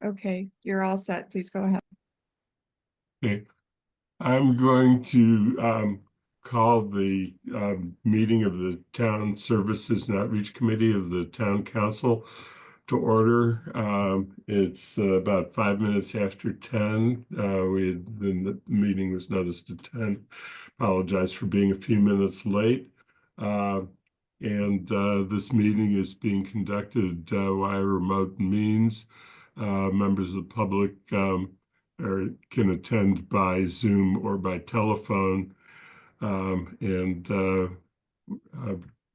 Okay, you're all set. Please go ahead. Okay. I'm going to call the meeting of the Town Services and Outreach Committee of the Town Council to order. It's about 5 minutes after 10. The meeting was noticed at 10. Apologize for being a few minutes late. This meeting is being conducted via remote means. Members of the public or can attend by Zoom or by telephone. I'm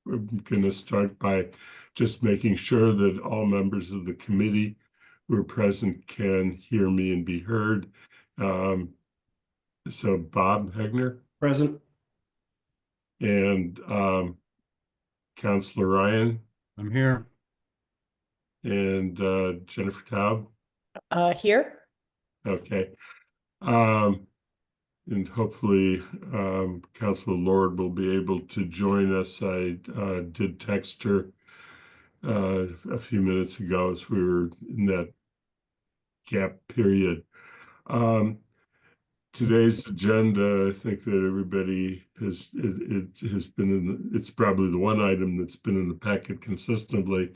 going to start by just making sure that all members of the committee who are present can hear me and be heard. So Bob Hegner. Present. And Councilor Ryan. I'm here. And Jennifer Taub. Here. Okay. And hopefully Councilor Lord will be able to join us. I did text her a few minutes ago as we were in that gap period. Today's agenda, I think that everybody has been it's probably the one item that's been in the packet consistently.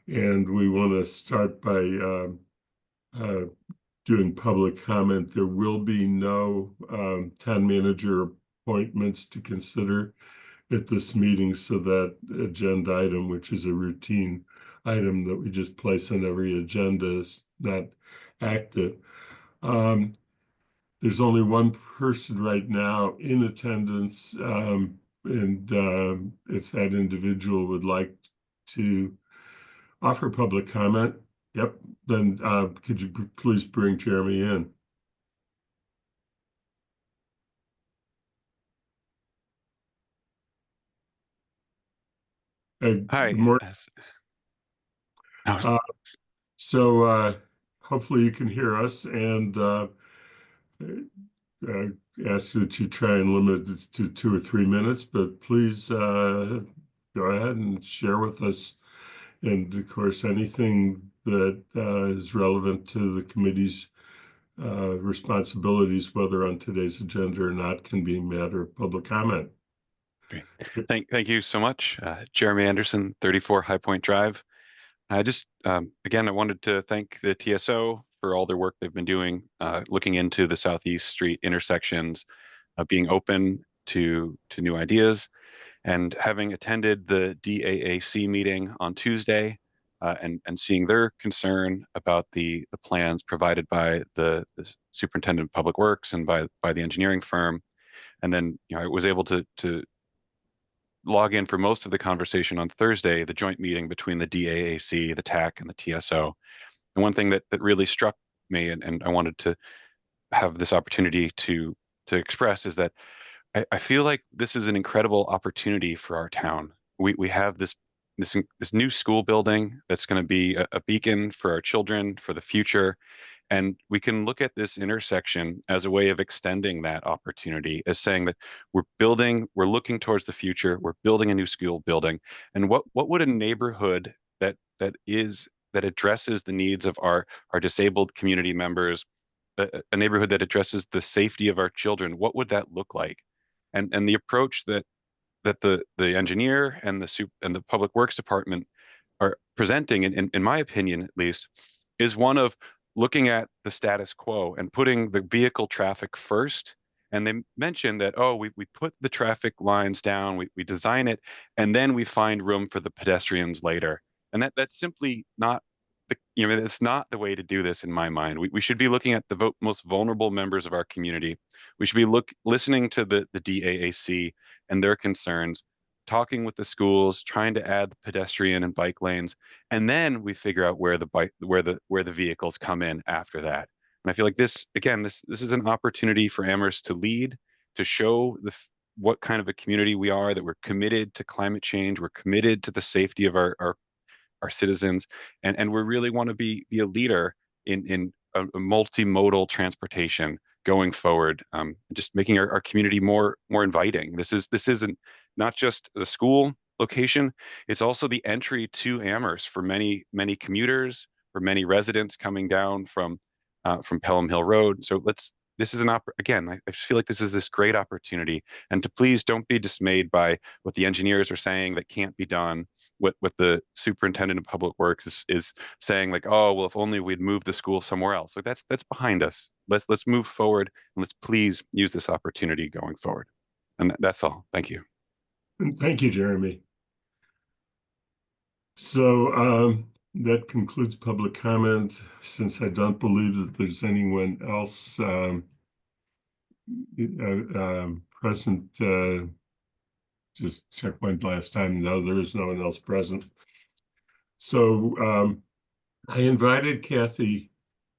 And we want to start by doing public comment. There will be no town manager appointments to consider at this meeting, so that agenda item, which is a routine item that we just place on every agenda, is not active. There's only one person right now in attendance, and if that individual would like to offer public comment, yep, then could you please bring Jeremy in? Hi. So hopefully you can hear us, and ask that you try and limit it to 2 or 3 minutes, but please go ahead and share with us. And of course, anything that is relevant to the committee's responsibilities, whether on today's agenda or not, can be a matter of public comment. Great. Thank you so much. Jeremy Anderson, 34 High Point Drive. I just, again, I wanted to thank the TSO for all their work they've been doing, looking into the Southeast Street intersections, being open to new ideas, and having attended the DAAC meeting on Tuesday, and seeing their concern about the plans provided by the Superintendent of Public Works and by the engineering firm. And then, I was able to log in for most of the conversation on Thursday, the joint meeting between the DAAC, the TAC, and the TSO. And one thing that really struck me, and I wanted to have this opportunity to express, is that I feel like this is an incredible opportunity for our town. We have this new school building that's going to be a beacon for our children for the future. And we can look at this intersection as a way of extending that opportunity, as saying that we're looking towards the future, we're building a new school building. And what would a neighborhood that addresses the needs of our disabled community members, a neighborhood that addresses the safety of our children, what would that look like? And the approach that the engineer and the Public Works Department are presenting, in my opinion at least, is one of looking at the status quo and putting the vehicle traffic first. And they mentioned that, we put the traffic lines down, we design it, and then we find room for the pedestrians later. And that's simply not it's not the way to do this in my mind. We should be looking at the most vulnerable members of our community. We should be listening to the DAAC and their concerns, talking with the schools, trying to add the pedestrian and bike lanes, and then we figure out where the vehicles come in after that. And I feel like this is an opportunity for Amherst to lead, to show what kind of a community we are, that we're committed to climate change, we're committed to the safety of our citizens, and we really want to be a leader in a multimodal transportation going forward, just making our community more inviting. This isn't not just the school location, it's also the entry to Amherst for many commuters, for many residents coming down from Pelham Hill Road. So this is again, I feel like this is this great opportunity, and to please don't be dismayed by what the engineers are saying that can't be done. What the superintendent of public works is saying, like, oh, well, if only we'd moved the school somewhere else. Like that's behind us. Let's move forward, and let's please use this opportunity going forward. And that's all. Thank you. And thank you, Jeremy. So that concludes public comment. Since I don't believe that there's anyone else present, just check one last time. No, there is no one else present. So I invited Kathy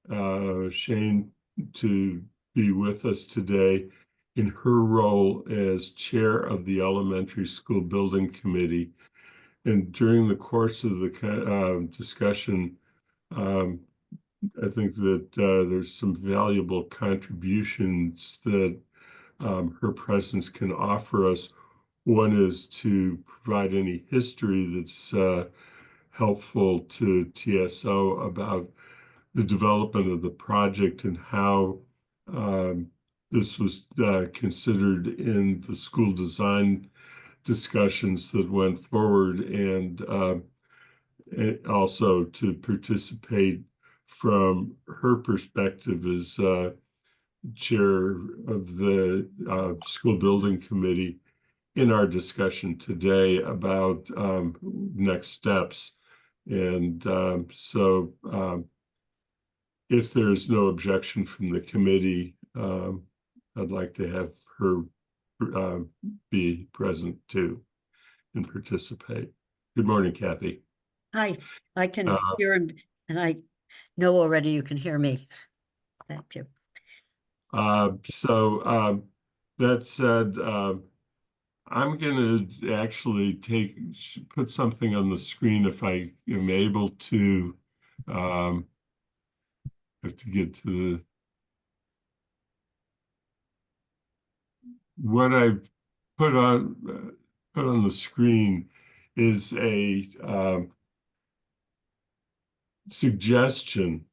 Shane to be with us today in her role as chair of the Elementary School Building Committee. And during the course of the discussion, I think that there's some valuable contributions that her presence can offer us. One is to provide any history that's helpful to TSO about the development of the project and how this was considered in the school design discussions that went forward, and also to participate from her perspective as chair of the school building committee in our discussion today about next steps. And so if there's no objection from the committee, I'd like to have her be present too and participate. Good morning, Kathy. Hi, I can hear him, and I know already you can hear me. Thank you. So that said, I'm going to actually put something on the screen if I am able to. Have to get to the. What I've put on the screen is a suggestion,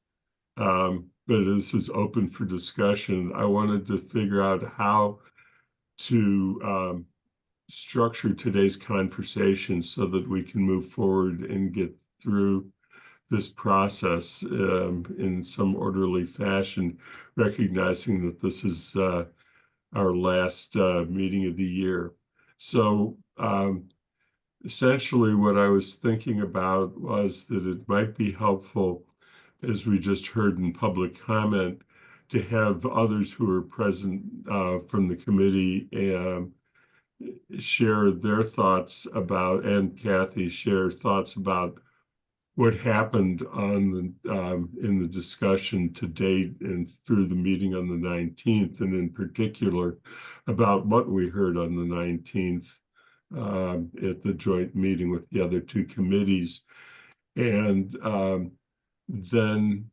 but this is open for discussion. I wanted to figure out how to structure today's conversation so that we can move forward and get through this process in some orderly fashion, recognizing that this is our last meeting of the year. So essentially what I was thinking about was that it might be helpful, as we just heard in public comment, to have others who are present from the committee share their thoughts about, and Kathy share thoughts about what happened on the in the discussion to date and through the meeting on the 19th, and in particular about what we heard on the 19th at the joint meeting with the other two committees, and then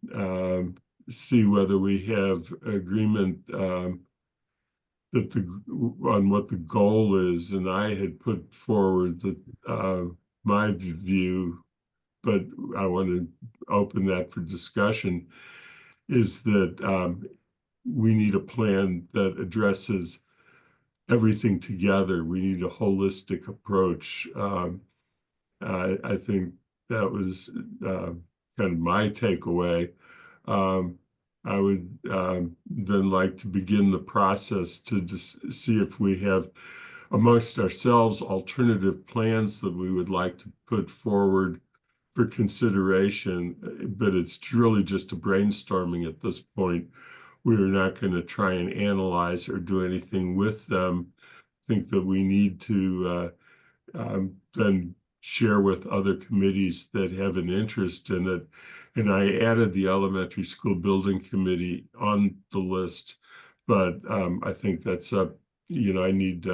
see whether we have agreement that on what the goal is. And I had put forward that my view, but I want to open that for discussion, is that we need a plan that addresses everything together. We need a holistic approach. I think that was kind of my takeaway. I would then like to begin the process to just see if we have amongst ourselves alternative plans that we would like to put forward for consideration, but it's really just a brainstorming at this point. We are not going to try and analyze or do anything with them. I think that we need to then share with other committees that have an interest in it. And I added the Elementary School Building Committee on the list, but I think that's up, I need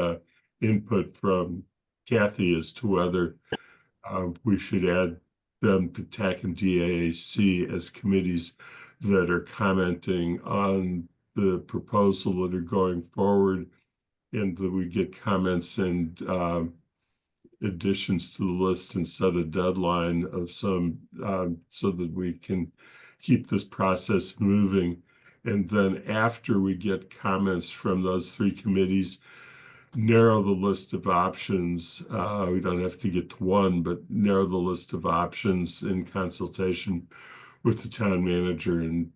input from Kathy as to whether we should add them to TAC and DAAC as committees that are commenting on the proposal that are going forward, and that we get comments and additions to the list and set a deadline of some, so that we can keep this process moving. And then after we get comments from those three committees, narrow the list of options. We don't have to get to one, but narrow the list of options in consultation with the town manager and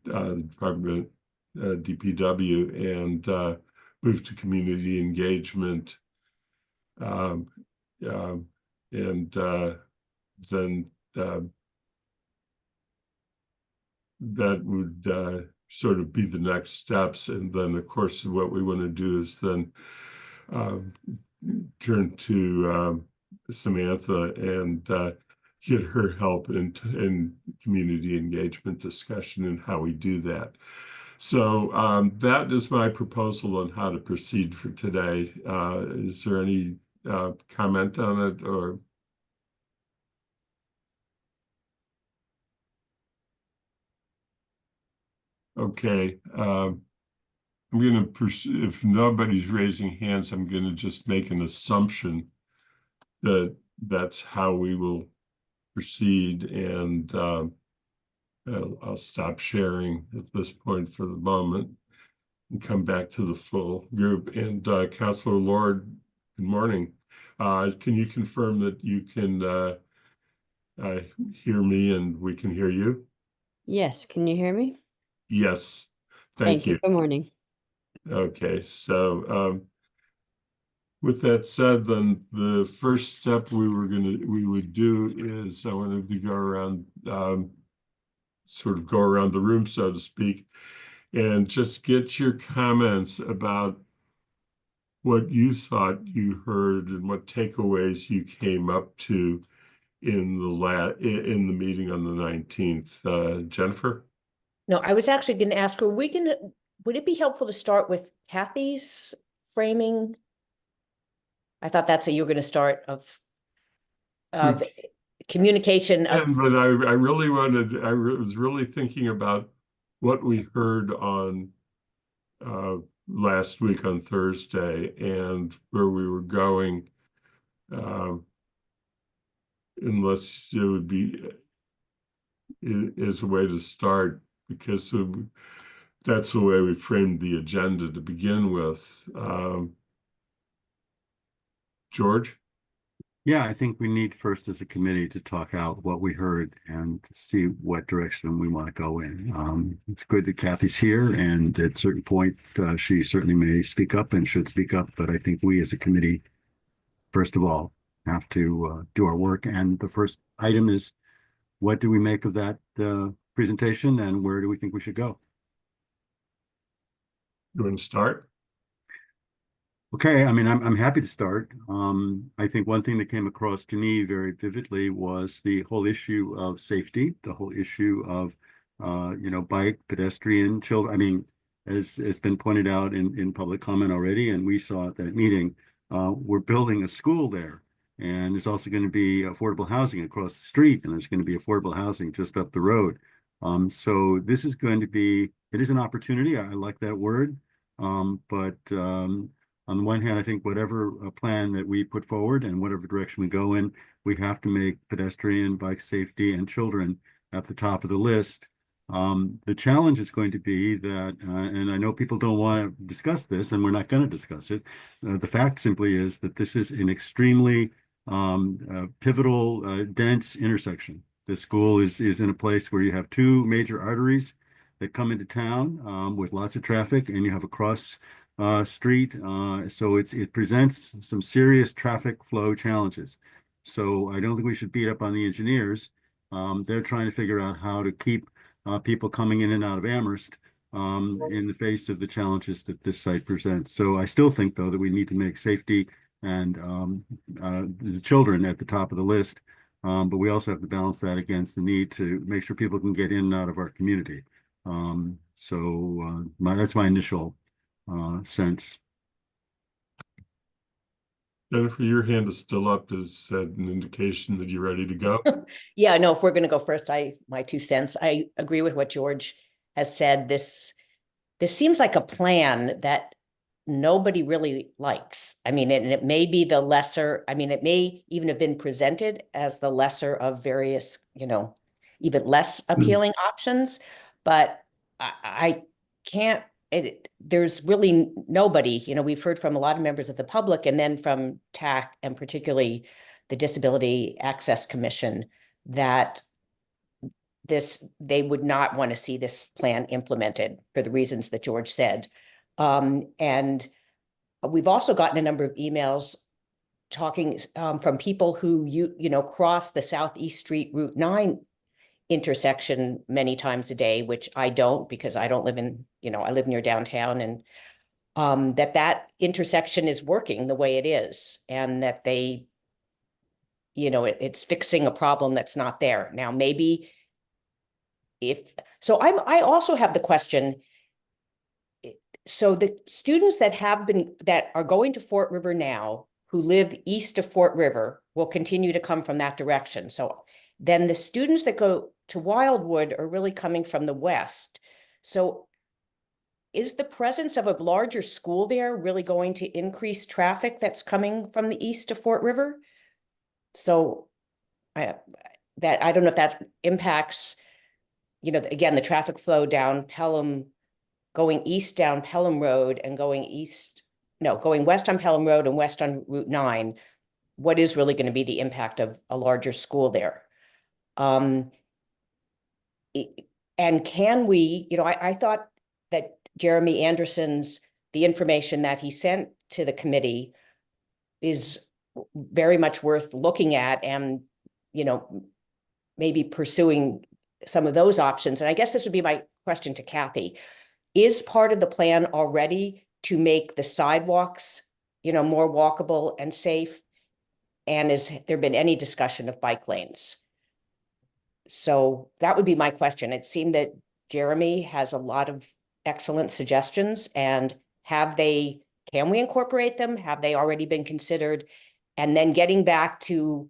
Department DPW, and move to community engagement. And then that would sort of be the next steps. And then, of course, what we want to do is then turn to Samantha and get her help in community engagement discussion and how we do that. So that is my proposal on how to proceed for today. Is there any comment on it, or? Okay. I'm going to pursue, if nobody's raising hands, I'm going to just make an assumption that that's how we will proceed, and I'll stop sharing at this point for the moment and come back to the full group. And Councilor Lord, good morning. Can you confirm that you can hear me and we can hear you? Yes, can you hear me? Yes, thank you. Good morning. Okay, so with that said, then the first step we would do is I wanted to go around, sort of go around the room, so to speak, and just get your comments about what you thought you heard and what takeaways you came up to in the meeting on the 19th. Jennifer? No, I was actually going to ask, would it be helpful to start with Kathy's framing? I thought that's how you were going to start of communication of. But I really wanted, I was really thinking about what we heard on last week on Thursday and where we were going, unless it would be as a way to start, because that's the way we framed the agenda to begin with. George? Yeah, I think we need first as a committee to talk out what we heard and see what direction we want to go in. It's good that Kathy's here, and at a certain point, she certainly may speak up and should speak up, but I think we as a committee, first of all, have to do our work. And the first item is, what do we make of that presentation, and where do we think we should go? You want to start? Okay, I mean, I'm happy to start. I think one thing that came across to me very vividly was the whole issue of safety, the whole issue of, bike, pedestrian, children. I mean, as has been pointed out in public comment already, and we saw at that meeting, we're building a school there. And there's also going to be affordable housing across the street, and there's going to be affordable housing just up the road. So this is going to be, it is an opportunity. I like that word, but on the one hand, I think whatever plan that we put forward and whatever direction we go in, we have to make pedestrian, bike safety, and children at the top of the list. The challenge is going to be that, and I know people don't want to discuss this, and we're not going to discuss it. The fact simply is that this is an extremely pivotal, dense intersection. The school is in a place where you have two major arteries that come into town with lots of traffic, and you have a cross street. So it presents some serious traffic flow challenges. So I don't think we should beat up on the engineers. They're trying to figure out how to keep people coming in and out of Amherst in the face of the challenges that this site presents. So I still think, though, that we need to make safety and the children at the top of the list. But we also have to balance that against the need to make sure people can get in and out of our community. That's my initial sense. Jennifer, your hand is still up. Is that an indication that you're ready to go? Yeah, no, if we're going to go first, my 2 cents. I agree with what George has said. This seems like a plan that nobody really likes. I mean, and it may be the lesser, I mean, it may even have been presented as the lesser of various, even less appealing options, but I can't, there's really nobody, we've heard from a lot of members of the public and then from TAC and particularly the Disability Access Commission that they would not want to see this plan implemented for the reasons that George said. And we've also gotten a number of emails talking from people who cross the Southeast Street Route 9 intersection many times a day, which I don't, because I don't live in, I live near downtown, and that intersection is working the way it is, and that they, it's fixing a problem that's not there. Now, maybe I also have the question, so the students that are going to Fort River now, who live east of Fort River, will continue to come from that direction. So then the students that go to Wildwood are really coming from the west. So is the presence of a larger school there really going to increase traffic that's coming from the east of Fort River? So I don't know if that impacts, again, the traffic flow down Pelham, going east down Pelham Road and going west on Pelham Road and west on Route 9. What is really going to be the impact of a larger school there? And can we, I thought that Jeremy Anderson's, the information that he sent to the committee is very much worth looking at and, maybe pursuing some of those options. And I guess this would be my question to Kathy. Is part of the plan already to make the sidewalks, more walkable and safe? And has there been any discussion of bike lanes? So that would be my question. It seemed that Jeremy has a lot of excellent suggestions, and can we incorporate them? Have they already been considered? And then getting back to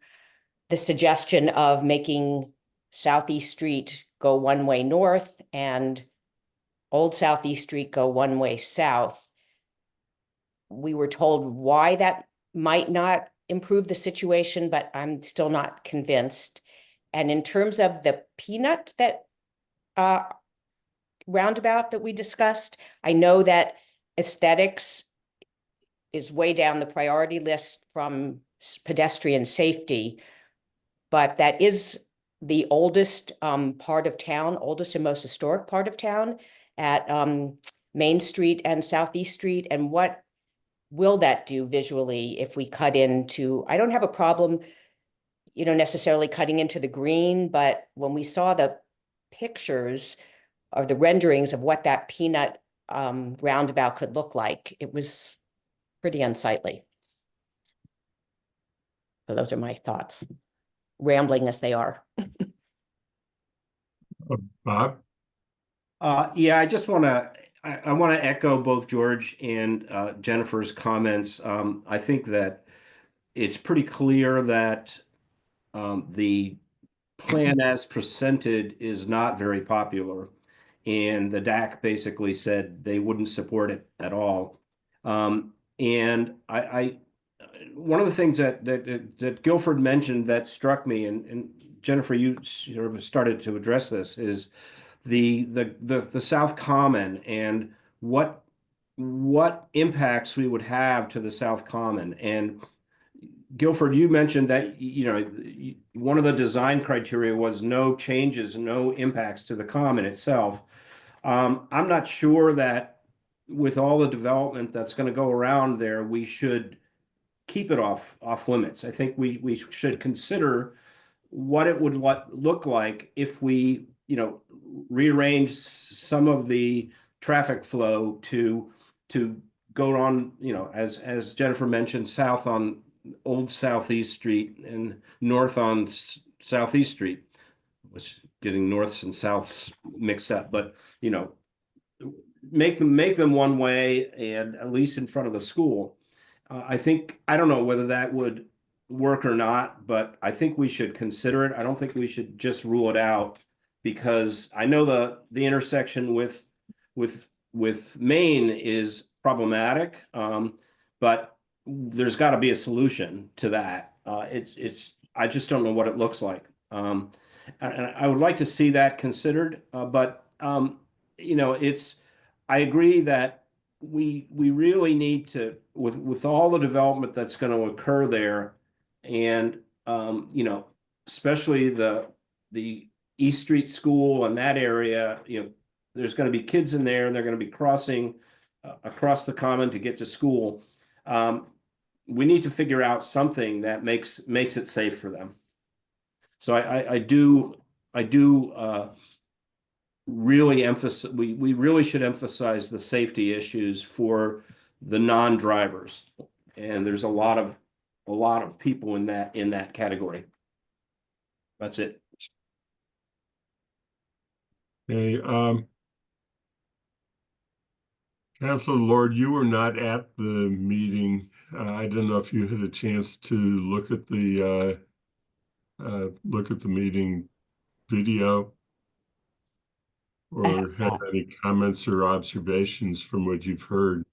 the suggestion of making Southeast Street go one way north and Old Southeast Street go one way south. We were told why that might not improve the situation, but I'm still not convinced. And in terms of the peanut that roundabout that we discussed, I know that aesthetics is way down the priority list from pedestrian safety, but that is the oldest part of town, oldest and most historic part of town at Main Street and Southeast Street. And what will that do visually if we cut into, I don't have a problem, necessarily cutting into the green, but when we saw the pictures or the renderings of what that peanut roundabout could look like, it was pretty unsightly. So those are my thoughts, rambling as they are. Bob? Yeah, I just want to, I want to echo both George and Jennifer's comments. I think that it's pretty clear that the plan as presented is not very popular. And the DAC basically said they wouldn't support it at all. And one of the things that Guilford mentioned that struck me, and Jennifer, you sort of started to address this, is the South Common and what impacts we would have to the South Common. And Guilford, you mentioned that one of the design criteria was no changes, no impacts to the Common itself. I'm not sure that with all the development that's going to go around there, we should keep it off limits. I think we should consider what it would look like if we rearrange some of the traffic flow to go on, as Jennifer mentioned, south on Old Southeast Street and north on Southeast Street, which getting norths and souths mixed up, but make them one way, and at least in front of the school. I don't know whether that would work or not, but I think we should consider it. I don't think we should just rule it out, because I know the intersection with Maine is problematic. But there's got to be a solution to that. I just don't know what it looks like. And I would like to see that considered, but you know, I agree that we really need to, with all the development that's going to occur there, and you know, especially the East Street School and that area, you know, there's going to be kids in there and they're going to be crossing across the common to get to school. We need to figure out something that makes it safe for them. So I do really emphasize, we really should emphasize the safety issues for the non-drivers. And there's a lot of people in that category. That's it. Okay, Councilor Lord, you were not at the meeting. I don't know if you had a chance to look at the meeting video or have any comments or observations from what you've heard.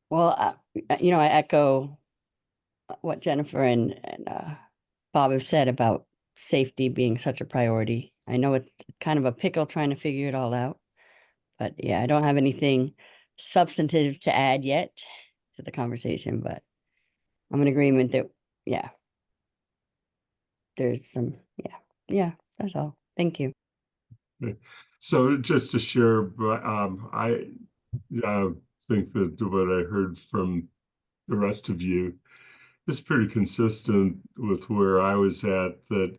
Well, you know, I echo what Jennifer and Bob have said about safety being such a priority. I know it's kind of a pickle trying to figure it all out, but yeah, I don't have anything substantive to add yet to the conversation, but I'm in agreement that, yeah, there's some, yeah, that's all. Thank you. Okay. So just to share, I think that what I heard from the rest of you is pretty consistent with where I was at, that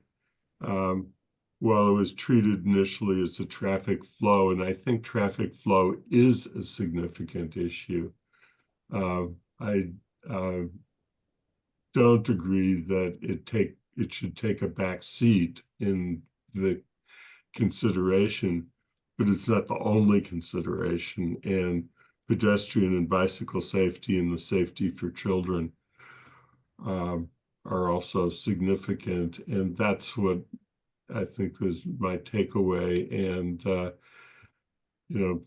while it was treated initially as a traffic flow, and I think traffic flow is a significant issue, I don't agree that it should take a back seat in the consideration, but it's not the only consideration. And pedestrian and bicycle safety and the safety for children are also significant. And that's what I think is my takeaway. And, you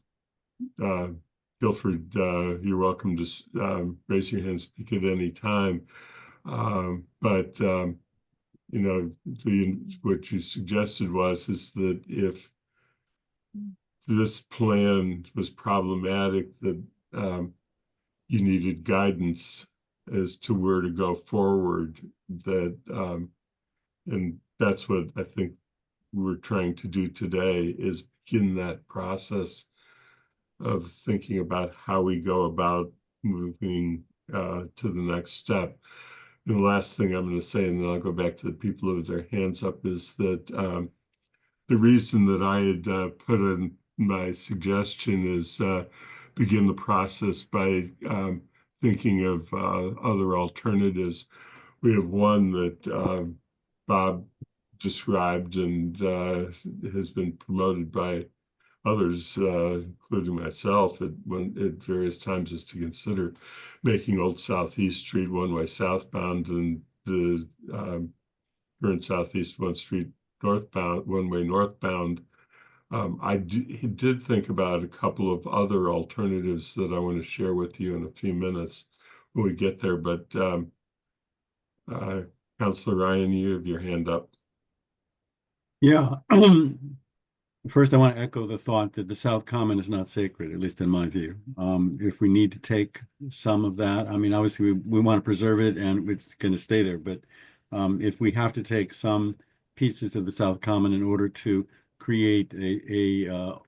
know, Guilford, you're welcome to raise your hand, speak at any time. But you know, what you suggested is that if this plan was problematic, that you needed guidance as to where to go forward. That and that's what I think we're trying to do today, is begin that process of thinking about how we go about moving to the next step. And the last thing I'm going to say, and then I'll go back to the people with their hands up, is that the reason that I had put in my suggestion is begin the process by thinking of other alternatives. We have one that Bob described and has been promoted by others, including myself, at various times, is to consider making Old Southeast Street one-way southbound and the current Southeast 1 Street northbound, one-way northbound. I did think about a couple of other alternatives that I want to share with you in a few minutes when we get there. But Councilor Ryan, you have your hand up. Yeah. First, I want to echo the thought that the South Common is not sacred, at least in my view. If we need to take some of that, I mean, obviously we want to preserve it and it's going to stay there. But if we have to take some pieces of the South Common in order to create a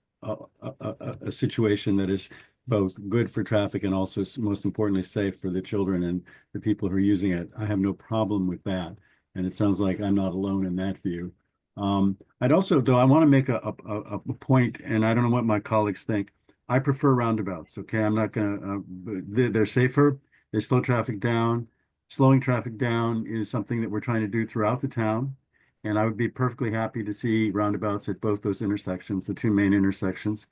situation that is both good for traffic and also, most importantly, safe for the children and the people who are using it, I have no problem with that. And it sounds like I'm not alone in that view. I'd also, though, I want to make a point, and I don't know what my colleagues think. I prefer roundabouts. Okay, I'm not gonna. They're safer. They slow traffic down. Slowing traffic down is something that we're trying to do throughout the town, and I would be perfectly happy to see roundabouts at both those intersections, the two main intersections.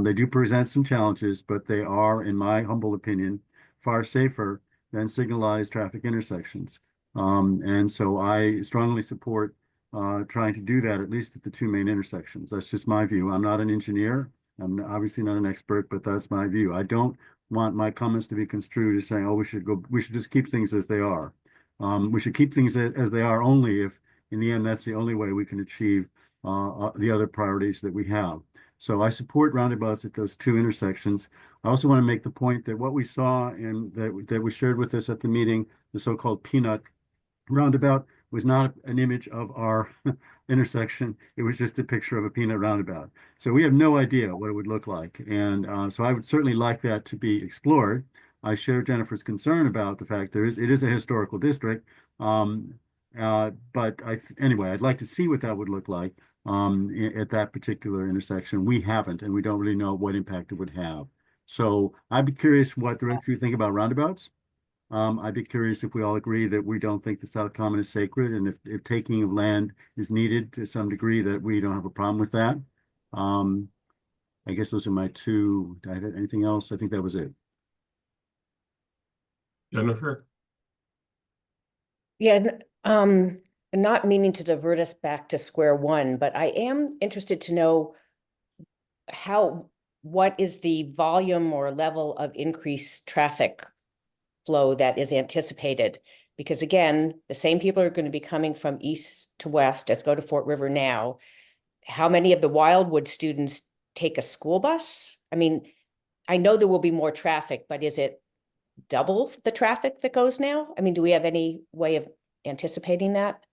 They do present some challenges, but they are, in my humble opinion, far safer than signalized traffic intersections. And so I strongly support trying to do that, at least at the two main intersections. That's just my view. I'm not an engineer. I'm obviously not an expert, but that's my view. I don't want my comments to be construed as saying, oh, we should just keep things as they are. We should keep things as they are only if, in the end, that's the only way we can achieve the other priorities that we have. So I support roundabouts at those two intersections. I also want to make the point that what we saw and that was shared with us at the meeting, the so-called peanut roundabout, was not an image of our intersection. It was just a picture of a peanut roundabout. So we have no idea what it would look like. And so I would certainly like that to be explored. I share Jennifer's concern about the fact it is a historical district. But anyway, I'd like to see what that would look like at that particular intersection. We haven't, and we don't really know what impact it would have. So I'd be curious what the rest of you think about roundabouts. I'd be curious if we all agree that we don't think the South Common is sacred, and if taking of land is needed to some degree, that we don't have a problem with that. I guess those are my two. Did I have anything else? I think that was it. Jennifer? Yeah, not meaning to divert us back to square one, but I am interested to know what is the volume or level of increased traffic flow that is anticipated? Because again, the same people are going to be coming from east to west as go to Fort River now. How many of the Wildwood students take a school bus? I mean, I know there will be more traffic, but is it double the traffic that goes now? I mean, do we have any way of anticipating that?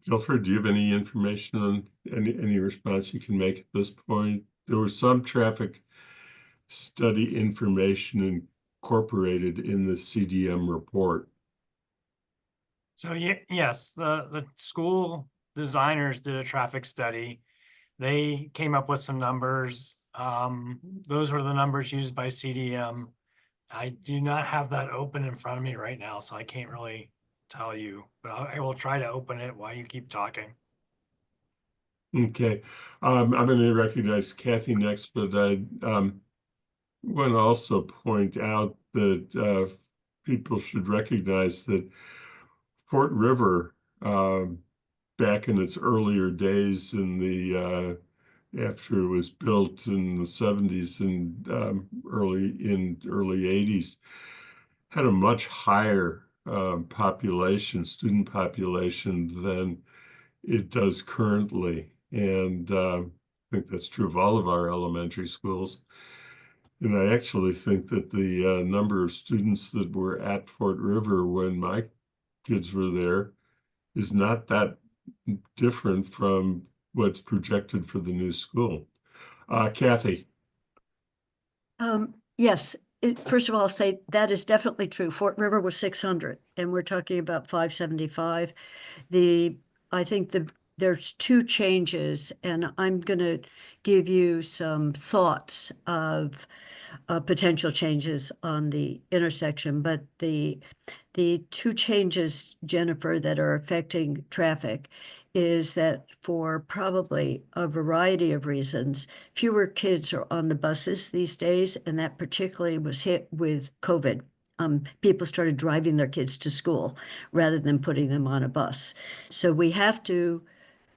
Guilford, do you have any information on any response you can make at this point? There was some traffic study information incorporated in the CDM report. So yes, the school designers did a traffic study. They came up with some numbers. Those were the numbers used by CDM. I do not have that open in front of me right now, so I can't really tell you, but I will try to open it while you keep talking. Okay, I'm going to recognize Kathy next, but I want to also point out that people should recognize that Fort River, back in its earlier days in the after it was built in the 70s and early 80s, had a much higher student population than it does currently. And I think that's true of all of our elementary schools. And I actually think that the number of students that were at Fort River when my kids were there is not that different from what's projected for the new school. Kathy. Yes, first of all, I'll say that is definitely true. Fort River was 600 and we're talking about 575. I think there's two changes, and I'm going to give you some thoughts of potential changes on the intersection. But the two changes, Jennifer, that are affecting traffic is that for probably a variety of reasons, fewer kids are on the buses these days, and that particularly was hit with COVID. People started driving their kids to school rather than putting them on a bus. So we have to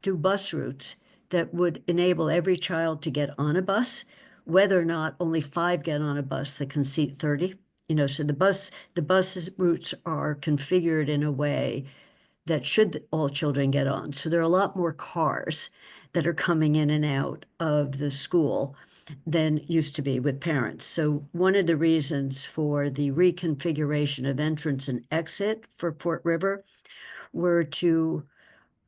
do bus routes that would enable every child to get on a bus, whether or not only 5 get on a bus that can seat 30. So the bus routes are configured in a way that should all children get on. So there are a lot more cars that are coming in and out of the school than used to be with parents. So one of the reasons for the reconfiguration of entrance and exit for Fort River were to,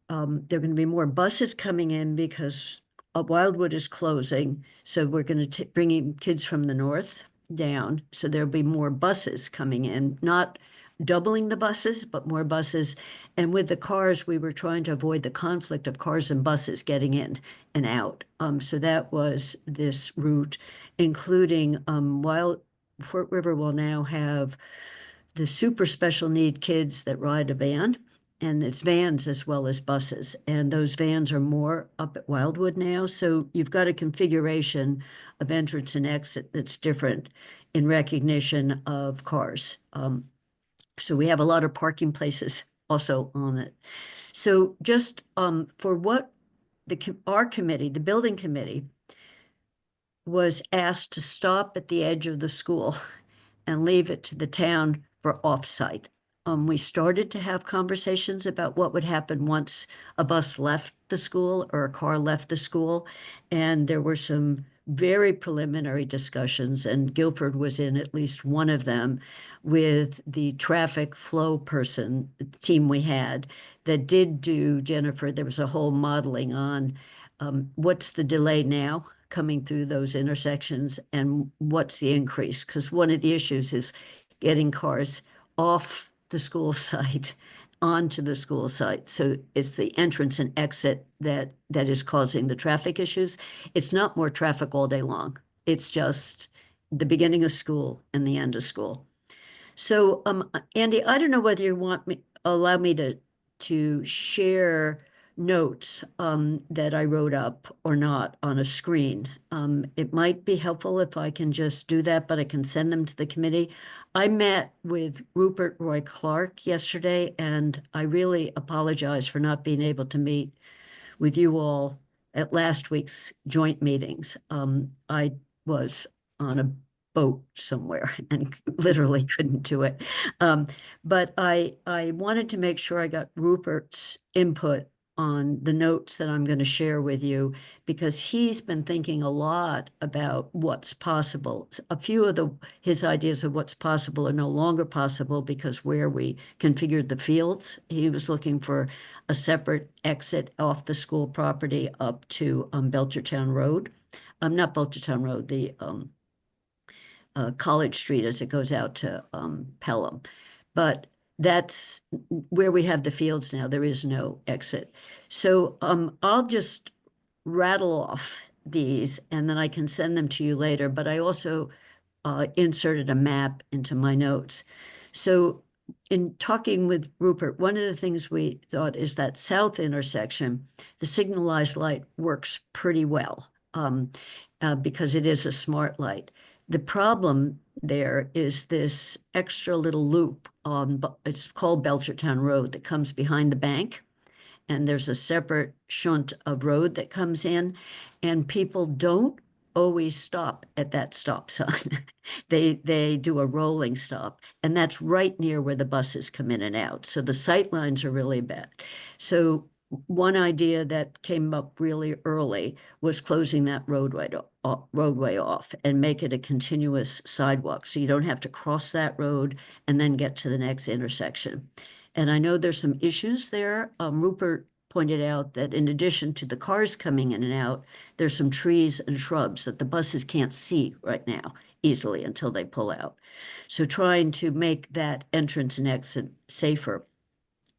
there are going to be more buses coming in because Wildwood is closing. So we're going to bring in kids from the north down. So there'll be more buses coming in, not doubling the buses, but more buses. And with the cars, we were trying to avoid the conflict of cars and buses getting in and out. So that was this route, including while Fort River will now have the super special need kids that ride a van, and it's vans as well as buses. And those vans are more up at Wildwood now. So you've got a configuration of entrance and exit that's different in recognition of cars. So we have a lot of parking places also on it. So just for what our committee, the building committee, was asked to stop at the edge of the school and leave it to the town for offsite. We started to have conversations about what would happen once a bus left the school or a car left the school. And there were some very preliminary discussions, and Guilford was in at least one of them with the traffic flow person, the team we had, that did do, Jennifer, there was a whole modeling on what's the delay now coming through those intersections and what's the increase? Because one of the issues is getting cars off the school site onto the school site. So it's the entrance and exit that is causing the traffic issues. It's not more traffic all day long. It's just the beginning of school and the end of school. So Andy, I don't know whether you want me, allow me to share notes that I wrote up or not on a screen. It might be helpful if I can just do that, but I can send them to the committee. I met with Rupert Roy Clark yesterday, and I really apologize for not being able to meet with you all at last week's joint meetings. I was on a boat somewhere and literally couldn't do it. But I wanted to make sure I got Rupert's input on the notes that I'm going to share with you, because he's been thinking a lot about what's possible. A few of his ideas of what's possible are no longer possible because where we configured the fields, he was looking for a separate exit off the school property up to Belchertown Road. Not Belchertown Road, the College Street as it goes out to Pelham. But that's where we have the fields now. There is no exit. So I'll just rattle off these and then I can send them to you later. But I also inserted a map into my notes. So in talking with Rupert, one of the things we thought is that south intersection, the signalized light works pretty well because it is a smart light. The problem there is this extra little loop on, it's called Belchertown Road, that comes behind the bank. And there's a separate shunt of road that comes in, and people don't always stop at that stop sign. They do a rolling stop, and that's right near where the buses come in and out. So the sight lines are really bad. So one idea that came up really early was closing that roadway off and make it a continuous sidewalk. So you don't have to cross that road and then get to the next intersection. And I know there's some issues there. Rupert pointed out that in addition to the cars coming in and out, there's some trees and shrubs that the buses can't see right now easily until they pull out. So trying to make that entrance and exit safer.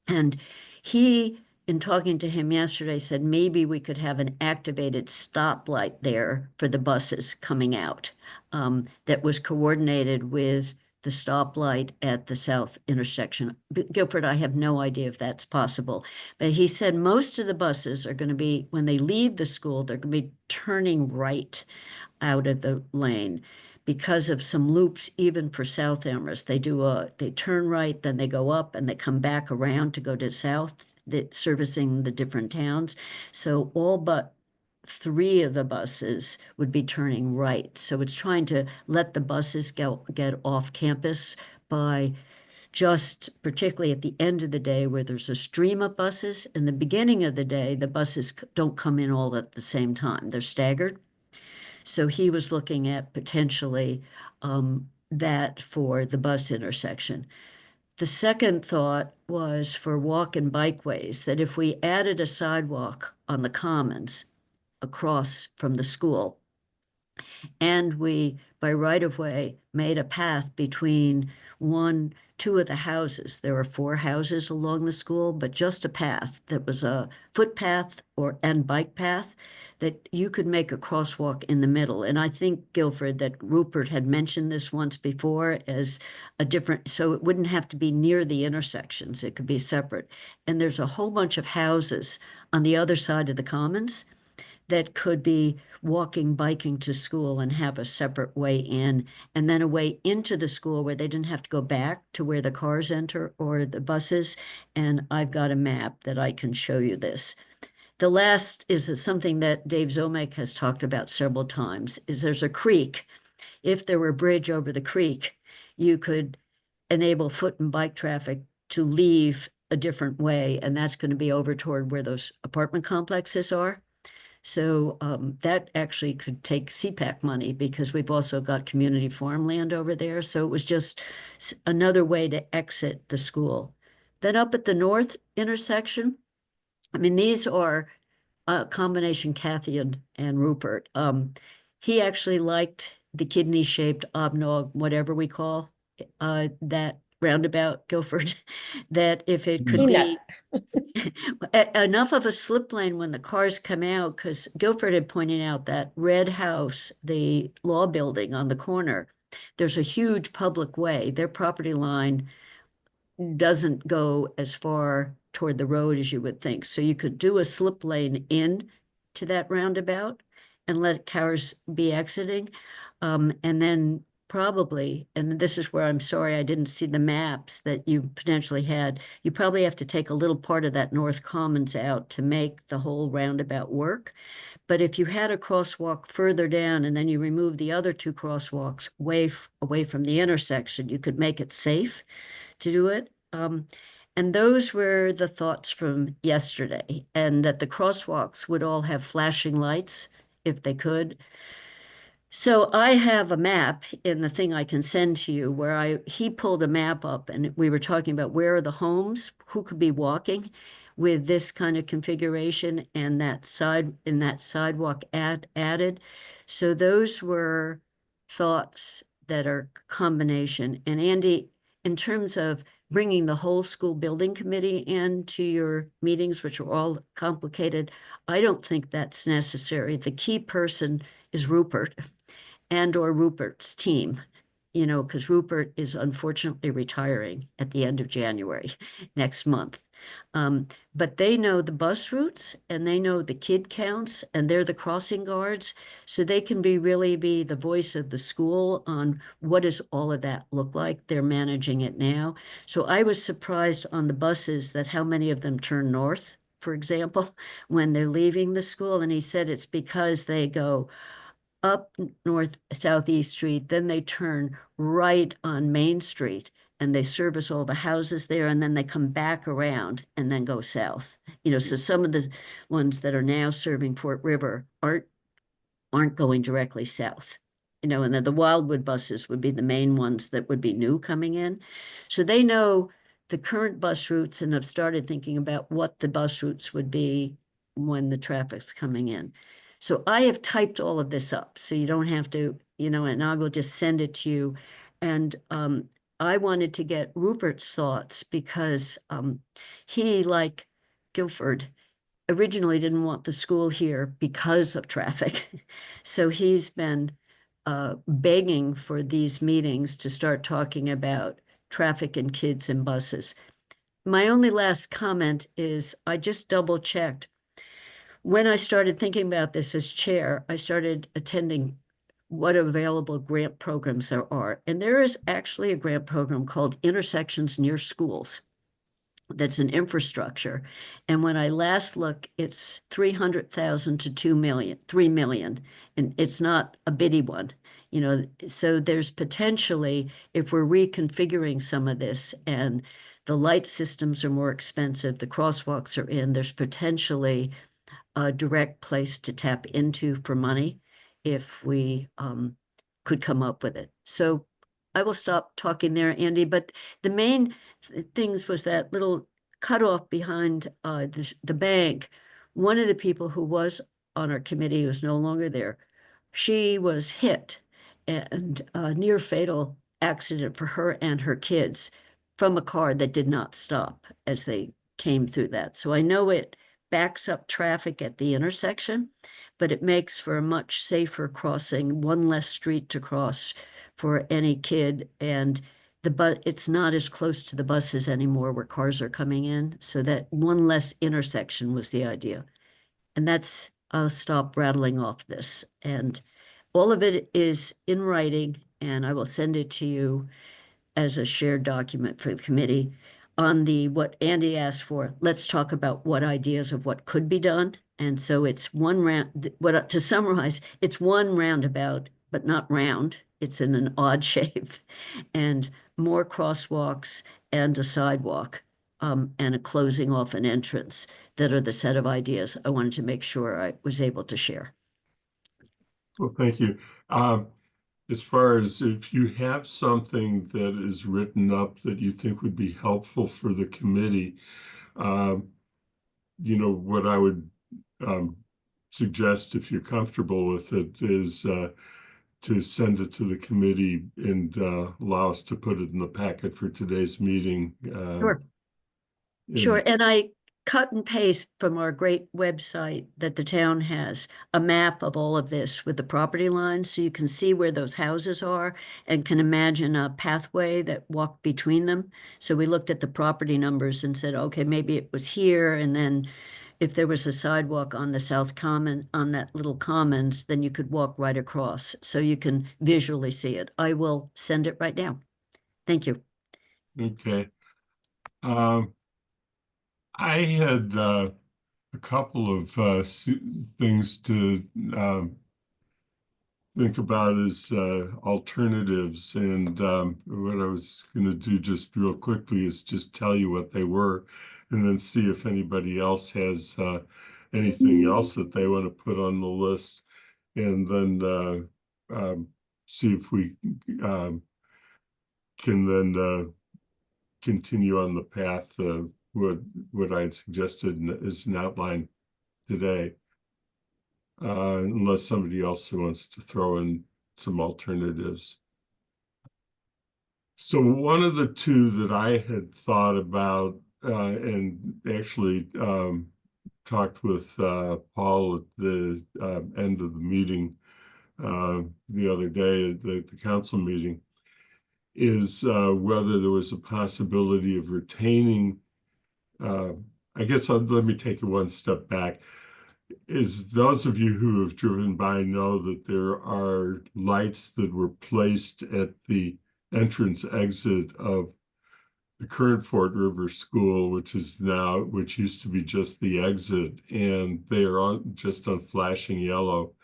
And he, in talking to him yesterday, said maybe we could have an activated stoplight there for the buses coming out that was coordinated with the stoplight at the south intersection. Guilford, I have no idea if that's possible, but he said most of the buses are going to be, when they leave the school, they're going to be turning right out of the lane because of some loops, even for South Amherst. They turn right, then they go up and they come back around to go to south, servicing the different towns. So all but 3 of the buses would be turning right. So it's trying to let the buses get off campus by just particularly at the end of the day where there's a stream of buses. In the beginning of the day, the buses don't come in all at the same time. They're staggered. So he was looking at potentially that for the bus intersection. The second thought was for walk and bikeways, that if we added a sidewalk on the commons across from the school, and we, by right-of-way, made a path between 2 of the houses. There were 4 houses along the school, but just a path that was a footpath and bike path that you could make a crosswalk in the middle. And I think, Guilford, that Rupert had mentioned this once before as a different, so it wouldn't have to be near the intersections. It could be separate. And there's a whole bunch of houses on the other side of the commons that could be walking, biking to school and have a separate way in, and then a way into the school where they didn't have to go back to where the cars enter or the buses. And I've got a map that I can show you this. The last is something that Dave Zomek has talked about several times, is there's a creek. If there were a bridge over the creek, you could enable foot and bike traffic to leave a different way, and that's going to be over toward where those apartment complexes are. So that actually could take CPAC money because we've also got community farmland over there. So it was just another way to exit the school. Then up at the north intersection, I mean, these are a combination Kathy and Rupert. He actually liked the kidney-shaped obnog, whatever we call that roundabout, Guilford, that if it could Peanut. be enough of a slip lane when the cars come out, because Guilford had pointed out that Red House, the law building on the corner, there's a huge public way. Their property line doesn't go as far toward the road as you would think. So you could do a slip lane in to that roundabout and let cars be exiting. And then probably, and this is where I'm sorry I didn't see the maps that you potentially had, you probably have to take a little part of that North Commons out to make the whole roundabout work. But if you had a crosswalk further down and then you remove the other two crosswalks away from the intersection, you could make it safe to do it. And those were the thoughts from yesterday, and that the crosswalks would all have flashing lights if they could. So I have a map in the thing I can send to you where he pulled a map up and we were talking about where are the homes, who could be walking with this kind of configuration and that sidewalk added. So those were thoughts that are combination. And Andy, in terms of bringing the whole school building committee into your meetings, which are all complicated, I don't think that's necessary. The key person is Rupert or Rupert's team, because Rupert is unfortunately retiring at the end of January next month. But they know the bus routes and they know the kid counts and they're the crossing guards. So they can really be the voice of the school on what does all of that look like. They're managing it now. So I was surprised on the buses that how many of them turn north, for example, when they're leaving the school. And he said it's because they go up North Southeast Street, then they turn right on Main Street and they service all the houses there, and then they come back around and then go south. So some of the ones that are now serving Fort River aren't going directly south. And then the Wildwood buses would be the main ones that would be new coming in. So they know the current bus routes and have started thinking about what the bus routes would be when the traffic's coming in. So I have typed all of this up, so you don't have to, and I will just send it to you. And I wanted to get Rupert's thoughts because he, like Guilford, originally didn't want the school here because of traffic. So he's been begging for these meetings to start talking about traffic and kids and buses. My only last comment is I just double checked. When I started thinking about this as chair, I started attending what available grant programs there are. And there is actually a grant program called Intersections Near Schools. That's an infrastructure. And when I last look, it's 300,000 to 3 million. And it's not a bitty one, so there's potentially, if we're reconfiguring some of this and the light systems are more expensive, the crosswalks are in, there's potentially a direct place to tap into for money if we could come up with it. So I will stop talking there, Andy, but the main things was that little cutoff behind the bank. One of the people who was on our committee who is no longer there, she was hit and a near fatal accident for her and her kids from a car that did not stop as they came through that. So I know it backs up traffic at the intersection, but it makes for a much safer crossing, one less street to cross for any kid. And it's not as close to the buses anymore where cars are coming in. So that one less intersection was the idea. And that's I'll stop rattling off this. And all of it is in writing, and I will send it to you as a shared document for the committee. On the, what Andy asked for, let's talk about what ideas of what could be done. And so it's one round, to summarize, it's one roundabout, but not round. It's in an odd shape, and more crosswalks and a sidewalk, and a closing off an entrance, that are the set of ideas I wanted to make sure I was able to share. Well, thank you. As far as if you have something that is written up that you think would be helpful for the committee, what I would suggest, if you're comfortable with it, is to send it to the committee and allow us to put it in the packet for today's meeting. Sure. Sure, and I cut and paste from our great website that the town has a map of all of this with the property lines, so you can see where those houses are and can imagine a pathway that walked between them. So we looked at the property numbers and said, okay, maybe it was here, and then if there was a sidewalk on the South Common, on that little commons, then you could walk right across, so you can visually see it. I will send it right now. Thank you. Okay. I had a couple of things to think about as alternatives, and what I was going to do just real quickly is just tell you what they were, and then see if anybody else has anything else that they want to put on the list, and then see if we can then continue on the path of what I had suggested as an outline today, unless somebody else wants to throw in some alternatives. So one of the two that I had thought about and actually talked with Paul at the end of the meeting the other day at the council meeting is whether there was a possibility of retaining I guess let me take it one step back. Is those of you who have driven by know that there are lights that were placed at the entrance exit of the current Fort River School, which used to be just the exit, and they are just on flashing yellow.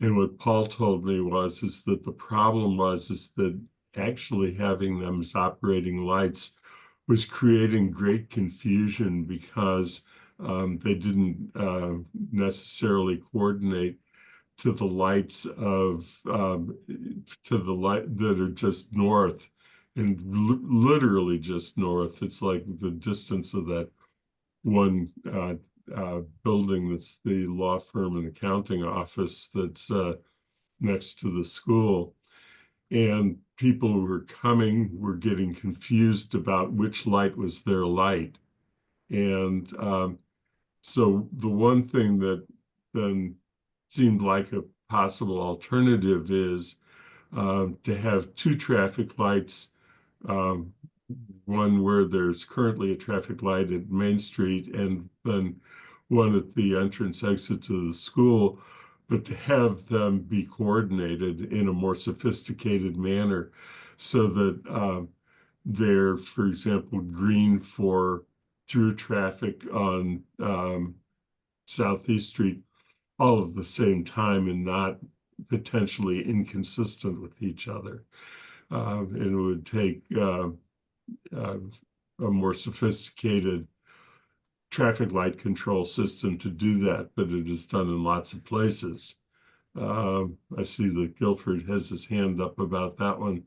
And what Paul told me is that the problem is that actually having them as operating lights was creating great confusion because they didn't necessarily coordinate to the lights that are just north, and literally just north. It's like the distance of that one building that's the law firm and accounting office that's next to the school. And people who were coming were getting confused about which light was their light. And so the one thing that then seemed like a possible alternative is to have two traffic lights, one where there's currently a traffic light at Main Street and then one at the entrance exit to the school, but to have them be coordinated in a more sophisticated manner so that they're, for example, green for through traffic on Southeast Street all at the same time and not potentially inconsistent with each other. And it would take a more sophisticated traffic light control system to do that, but it is done in lots of places. I see that Guilford has his hand up about that one,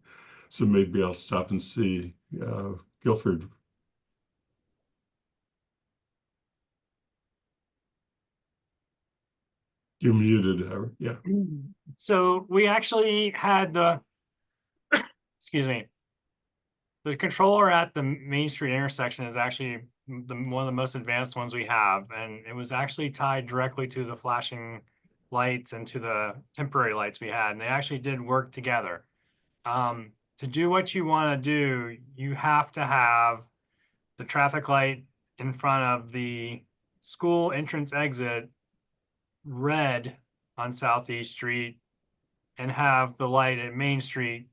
so maybe I'll stop and see. Guilford. You're muted, Howard. Yeah. So we actually had the, excuse me, the controller at the Main Street intersection is actually one of the most advanced ones we have. And it was actually tied directly to the flashing lights and to the temporary lights we had. And they actually did work together. To do what you want to do, you have to have the traffic light in front of the school entrance exit red on Southeast Street and have the light at Main Street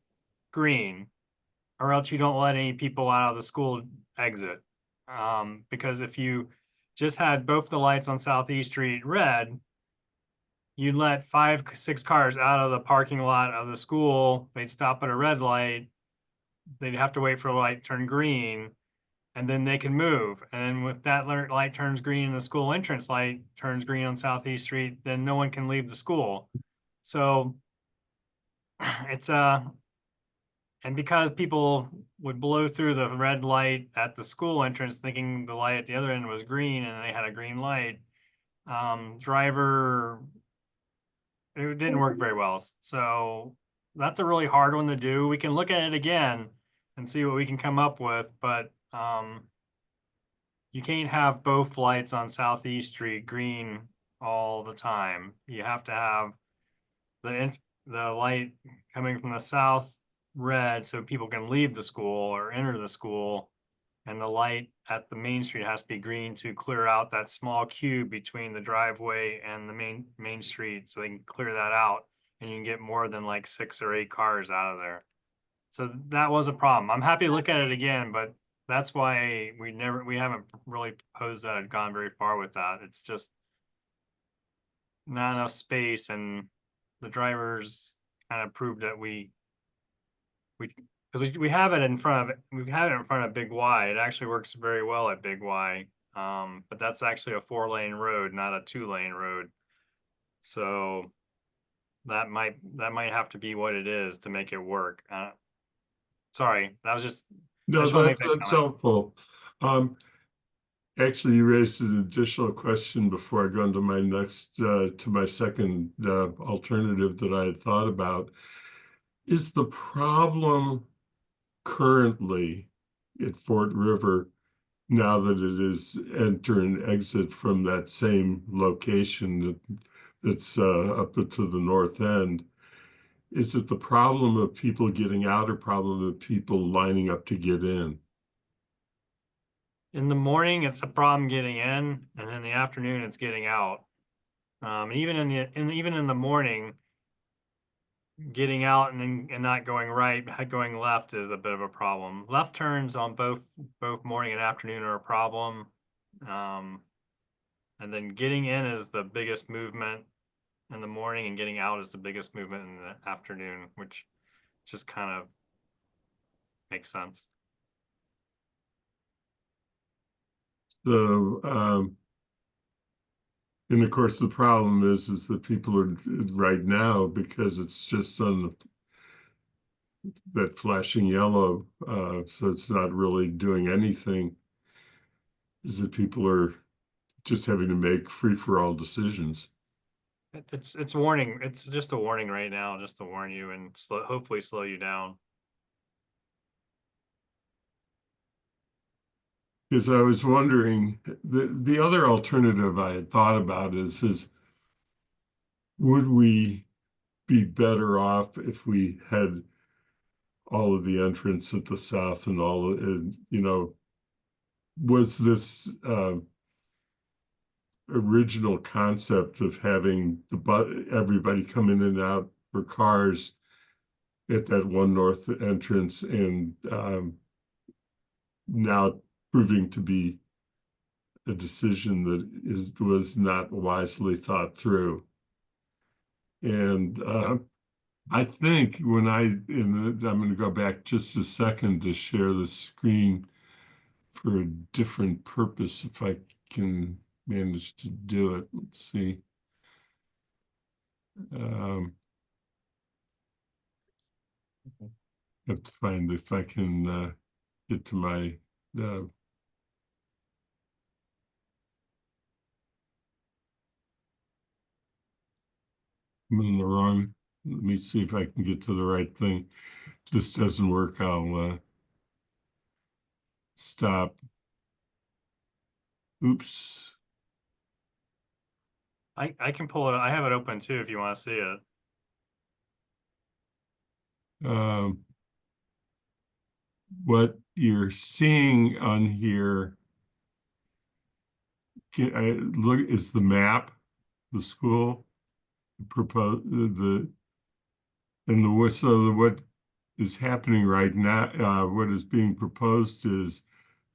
green, or else you don't let any people out of the school exit. Because if you just had both the lights on Southeast Street red, you'd let 5, 6 cars out of the parking lot of the school. They'd stop at a red light. They'd have to wait for the light to turn green, and then they can move. And then if that light turns green and the school entrance light turns green on Southeast Street, then no one can leave the school. So it's and because people would blow through the red light at the school entrance thinking the light at the other end was green and they had a green light, it didn't work very well. So that's a really hard one to do. We can look at it again and see what we can come up with, but you can't have both lights on Southeast Street green all the time. You have to have the light coming from the south red so people can leave the school or enter the school, and the light at the Main Street has to be green to clear out that small cube between the driveway and the main street, so they can clear that out and you can get more than like 6 or 8 cars out of there. So that was a problem. I'm happy to look at it again, but that's why we haven't really proposed that. I've gone very far with that. It's just not enough space, and the drivers kind of proved that we have it in front of Big Y. It actually works very well at Big Y. But that's actually a 4-lane road, not a 2-lane road. So that might have to be what it is to make it work. Sorry, that was just. No, just wanna make that that's comment. helpful. Actually, you raised an additional question before I go into my next, to my second alternative that I had thought about. Is the problem currently at Fort River, now that it is enter and exit from that same location that's up to the north end, is it the problem of people getting out or problem of people lining up to get in? In the morning, it's a problem getting in, and in the afternoon, it's getting out. Even in the morning, getting out and not going right, going left is a bit of a problem. Left turns on both morning and afternoon are a problem. And then getting in is the biggest movement in the morning, and getting out is the biggest movement in the afternoon, which just kind of makes sense. So, and of course, the problem is that people are right now, because it's just on that flashing yellow, so it's not really doing anything, is that people are just having to make free-for-all decisions. It's warning. It's just a warning right now, just to warn you and hopefully slow you down. Because I was wondering, the other alternative I had thought about is would we be better off if we had all of the entrance at the south and all, was this original concept of having everybody come in and out for cars at that one north entrance, and now proving to be a decision that was not wisely thought through. And I think I'm going to go back just a second to share the screen for a different purpose, if I can manage to do it. Let's see. Have to find if I can get to my I'm in the wrong. Let me see if I can get to the right thing. If this doesn't work, I'll stop. Oops. I can pull it. I have it open too if you want to see it. What you're seeing on here, look, is the map the school. Propose what is happening right now, what is being proposed is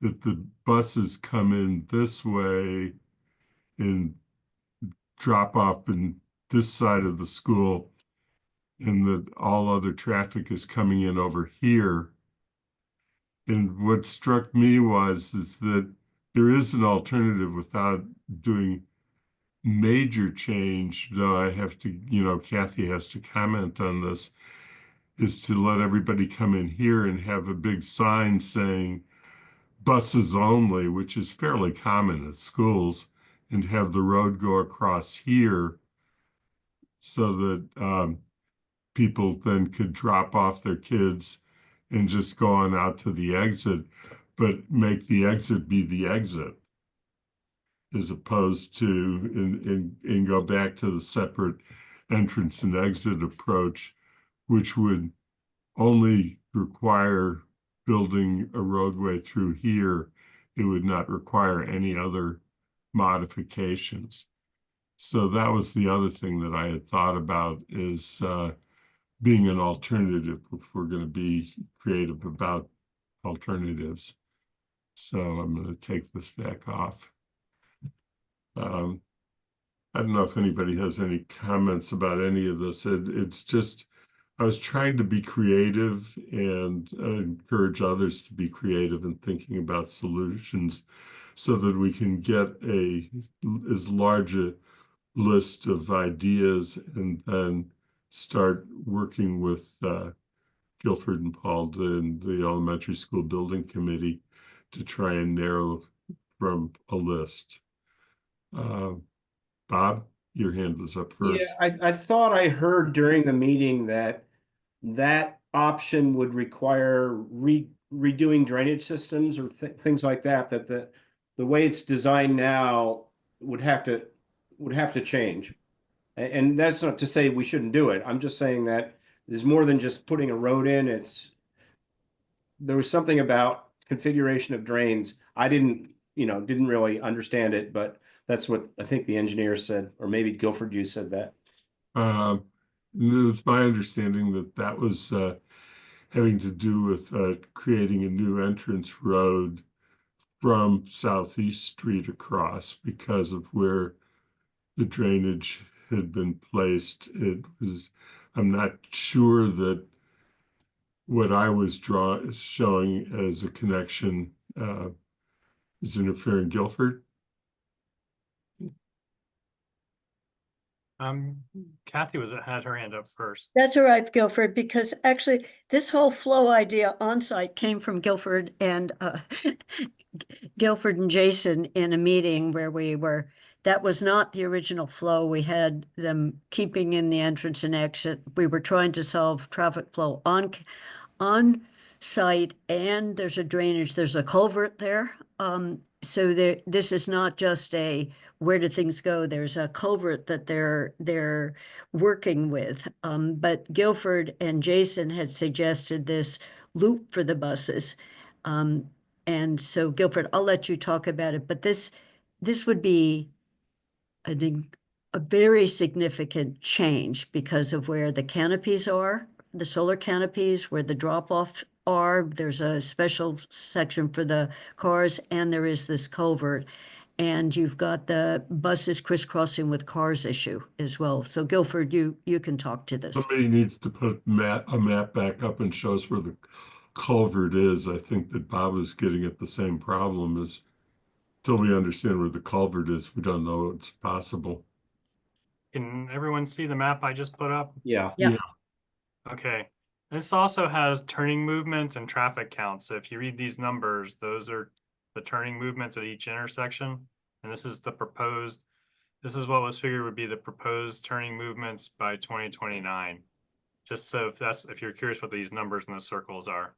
that the buses come in this way and drop off in this side of the school, and that all other traffic is coming in over here. And what struck me is that there is an alternative without doing major change, though I have to, Kathy has to comment on this, is to let everybody come in here and have a big sign saying buses only, which is fairly common at schools, and have the road go across here so that people then could drop off their kids and just go on out to the exit, but make the exit be the exit, as opposed to and go back to the separate entrance and exit approach, which would only require building a roadway through here. It would not require any other modifications. So that was the other thing that I had thought about, is being an alternative if we're going to be creative about alternatives. So I'm going to take this back off. I don't know if anybody has any comments about any of this. It's just, I was trying to be creative and encourage others to be creative in thinking about solutions so that we can get as large a list of ideas and then start working with Guilford and Paul and the elementary school building committee to try and narrow from a list. Bob, your hand was up first. Yeah, I thought I heard during the meeting that option would require redoing drainage systems or things like that, that the way it's designed now would have to change. And that's not to say we shouldn't do it. I'm just saying that there's more than just putting a road in. There was something about configuration of drains. I didn't really understand it, but that's what I think the engineer said, or maybe Guilford, you said that. It was my understanding that was having to do with creating a new entrance road from Southeast Street across because of where the drainage had been placed. I'm not sure that what I was showing as a connection is interfering. Guilford? Kathy had her hand up first. That's all right, Guilford, because actually this whole flow idea on site came from Guilford and Guilford and Jason in a meeting where that was not the original flow. We had them keeping in the entrance and exit. We were trying to solve traffic flow on site, and there's a culvert there. So this is not just where do things go? There's a culvert that they're working with. But Guilford and Jason had suggested this loop for the buses. And so Guilford, I'll let you talk about it, but this would be a very significant change because of where the canopies are, the solar canopies, where the drop-off are. There's a special section for the cars, and there is this culvert. And you've got the buses crisscrossing with cars issue as well. So Guilford, you can talk to this. Somebody needs to put a map back up and show us where the culvert is. I think that Bob is getting at the same problem as until we understand where the culvert is, we don't know it's possible. Can everyone see the map I just put up? Yeah. Yeah. Okay. This also has turning movements and traffic counts. So if you read these numbers, those are the turning movements at each intersection. And this is what was figured would be the proposed turning movements by 2029. Just so if you're curious what these numbers in the circles are.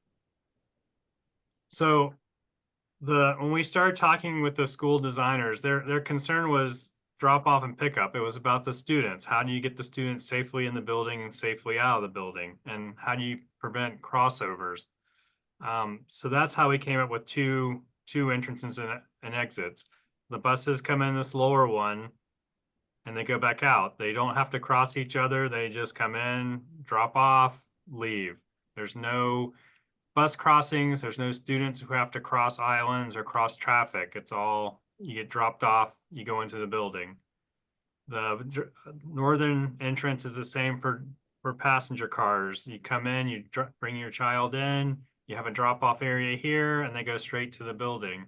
So when we started talking with the school designers, their concern was drop off and pickup. It was about the students. How do you get the students safely in the building and safely out of the building? And how do you prevent crossovers? So that's how we came up with two entrances and exits. The buses come in this lower one, and they go back out. They don't have to cross each other. They just come in, drop off, leave. There's no bus crossings. There's no students who have to cross islands or cross traffic. It's all, you get dropped off, you go into the building. The northern entrance is the same for passenger cars. You come in, you bring your child in, you have a drop-off area here, and they go straight to the building.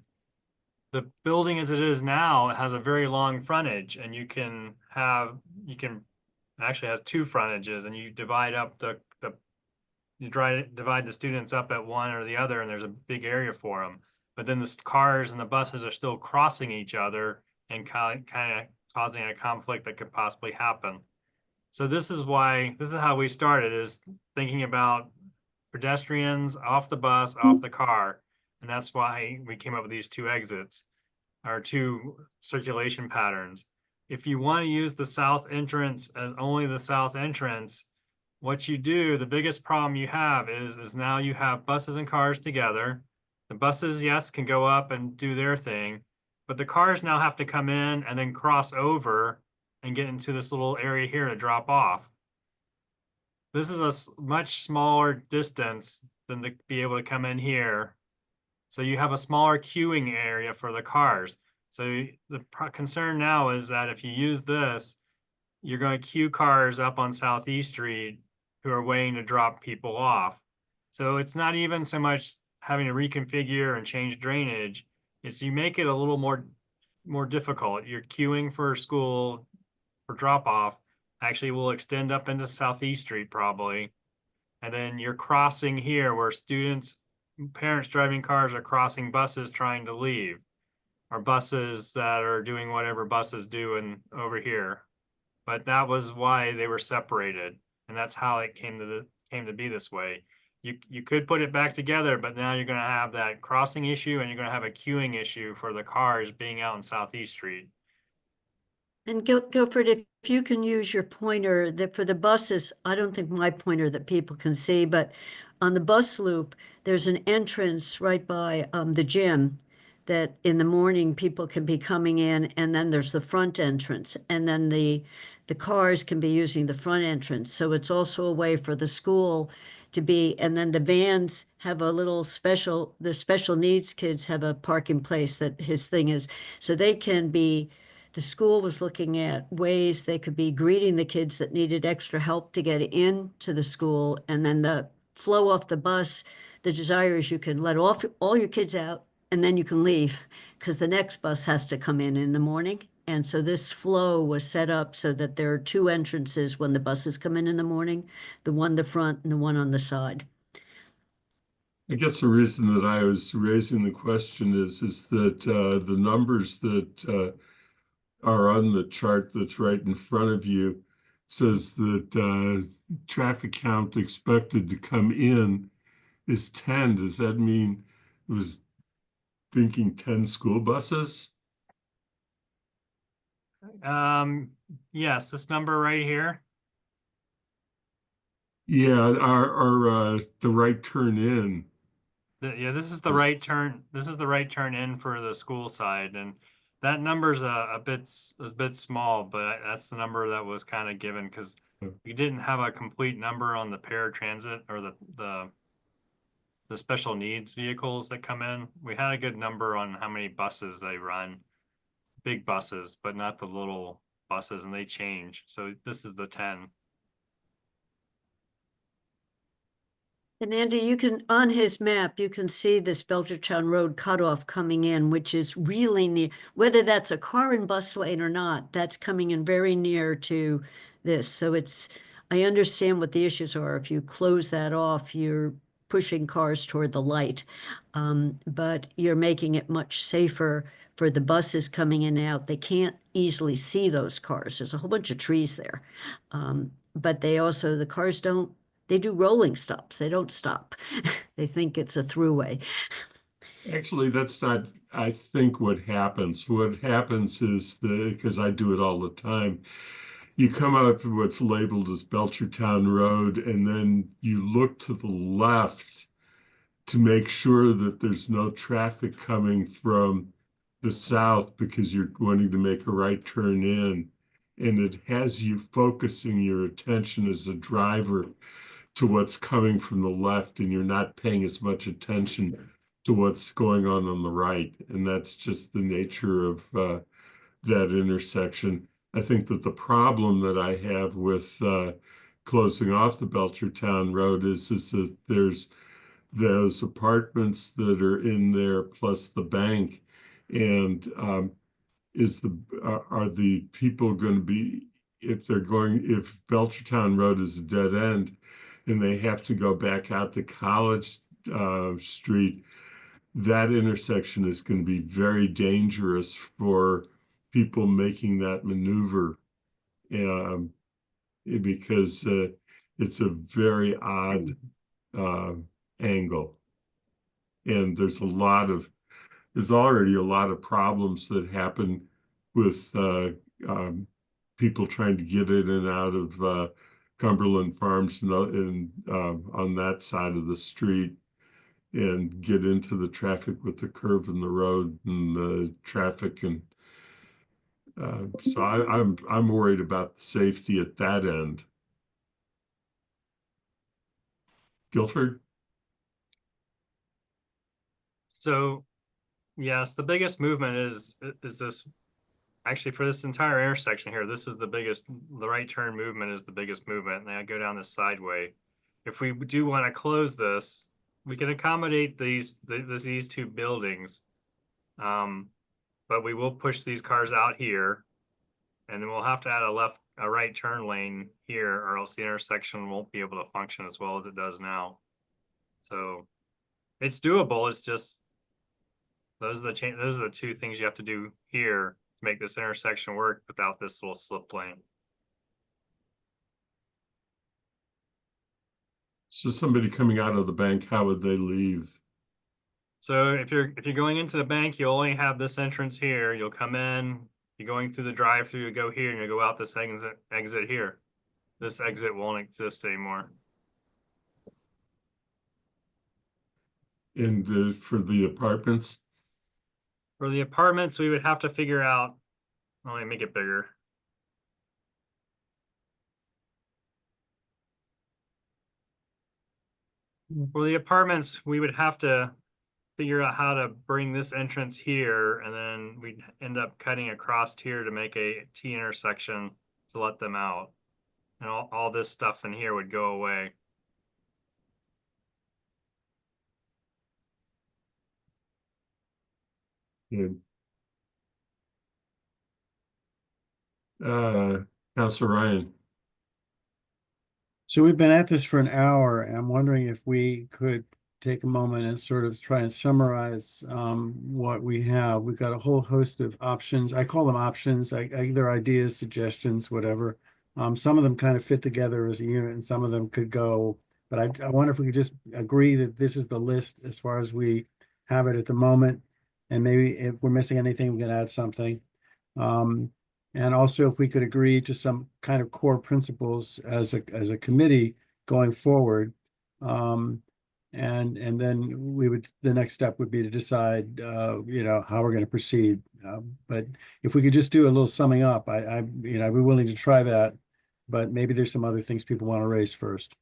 The building as it is now has a very long frontage, and you can actually has two frontages, and you divide up divide the students up at one or the other, and there's a big area for them. But then the cars and the buses are still crossing each other and kind of causing a conflict that could possibly happen. So this is how we started, is thinking about pedestrians off the bus, off the car. And that's why we came up with these two exits, or two circulation patterns. If you want to use the south entrance as only the south entrance, what you do, the biggest problem you have is now you have buses and cars together. The buses, yes, can go up and do their thing, but the cars now have to come in and then cross over and get into this little area here to drop off. This is a much smaller distance than to be able to come in here. So you have a smaller queuing area for the cars. So the concern now is that if you use this, you're going to queue cars up on Southeast Street who are waiting to drop people off. So it's not even so much having to reconfigure and change drainage. It's you make it a little more difficult. You're queuing for school for drop off actually will extend up into Southeast Street probably. And then you're crossing here where parents driving cars are crossing buses trying to leave, or buses that are doing whatever buses do over here. But that was why they were separated. And that's how it came to be this way. You could put it back together, but now you're going to have that crossing issue, and you're going to have a queuing issue for the cars being out in Southeast Street. And Guilford, if you can use your pointer, that for the buses, I don't think my pointer that people can see, but on the bus loop, there's an entrance right by the gym that in the morning people can be coming in, and then there's the front entrance, and then the cars can be using the front entrance. So it's also a way for the school to be, and then the vans have a little the special needs kids have a parking place that his thing is, so they can be, the school was looking at ways they could be greeting the kids that needed extra help to get into the school, and then the flow off the bus, the desire is you can let off all your kids out, and then you can leave, because the next bus has to come in the morning. And so this flow was set up so that there are two entrances when the buses come in the morning, the one the front and the one on the side. I guess the reason that I was raising the question is that the numbers that are on the chart that's right in front of you says that traffic count expected to come in is 10. Does that mean it was thinking 10 school buses? Yes, this number right here. Yeah, our the right turn in. Yeah, this is the right turn. This is the right turn in for the school side, and that number's a bit small, but that's the number that was kind of given because we didn't have a complete number on the paratransit or the special needs vehicles that come in. We had a good number on how many buses they run, big buses, but not the little buses, and they change. So this is the 10. And Andy, you can, on his map, you can see this Belchertown Road cutoff coming in, which is really near, whether that's a car and bus lane or not, that's coming in very near to this. So I understand what the issues are. If you close that off, you're pushing cars toward the light, but you're making it much safer for the buses coming in and out. They can't easily see those cars. There's a whole bunch of trees there. But the cars they do rolling stops. They don't stop. They think it's a throughway. Actually, that's not, I think, what happens. What happens is because I do it all the time, you come out to what's labeled as Belchertown Road, and then you look to the left to make sure that there's no traffic coming from the south because you're wanting to make a right turn in. and it has you focusing your attention as a driver to what's coming from the left, and you're not paying as much attention to what's going on the right. And that's just the nature of that intersection. I think that the problem that I have with closing off the Belchertown Road is that there's those apartments that are in there plus the bank, and are the people going to be, if Belchertown Road is a dead end and they have to go back out to College Street, that intersection is going to be very dangerous for people making that maneuver, because it's a very odd angle. And there's already a lot of problems that happen with people trying to get in and out of Cumberland Farms and on that side of the street, and get into the traffic with the curve in the road and the traffic. And so I'm worried about the safety at that end. Guilford? So, yes, the biggest movement is this, actually for this entire intersection here, this is the right turn movement is the biggest movement, and I go down this sideway. If we do want to close this, we can accommodate these two buildings. But we will push these cars out here, and then we'll have to add a right turn lane here, or else the intersection won't be able to function as well as it does now. So it's doable. It's just those are the two things you have to do here to make this intersection work without this little slip lane. So somebody coming out of the bank, how would they leave? So if you're going into the bank, you only have this entrance here. You'll come in, you're going through the drive-through, you go here, and you go out this exit here. This exit won't exist anymore. And for the apartments? For the apartments, we would have to figure out, let me make it bigger. For the apartments, we would have to figure out how to bring this entrance here, and then we'd end up cutting across here to make a T intersection to let them out. And all this stuff in here would go away. Good. Councilor Ryan. So we've been at this for an hour, and I'm wondering if we could take a moment and sort of try and summarize what we have. We've got a whole host of options. I call them options. They're ideas, suggestions, whatever. Some of them kind of fit together as a unit, and some of them could go. But I wonder if we could just agree that this is the list as far as we have it at the moment. And maybe if we're missing anything, we can add something. And also if we could agree to some kind of core principles as a committee going forward. And then the next step would be to decide, how we're going to proceed. But if we could just do a little summing up, I'd be willing to try that, but maybe there's some other things people want to raise first.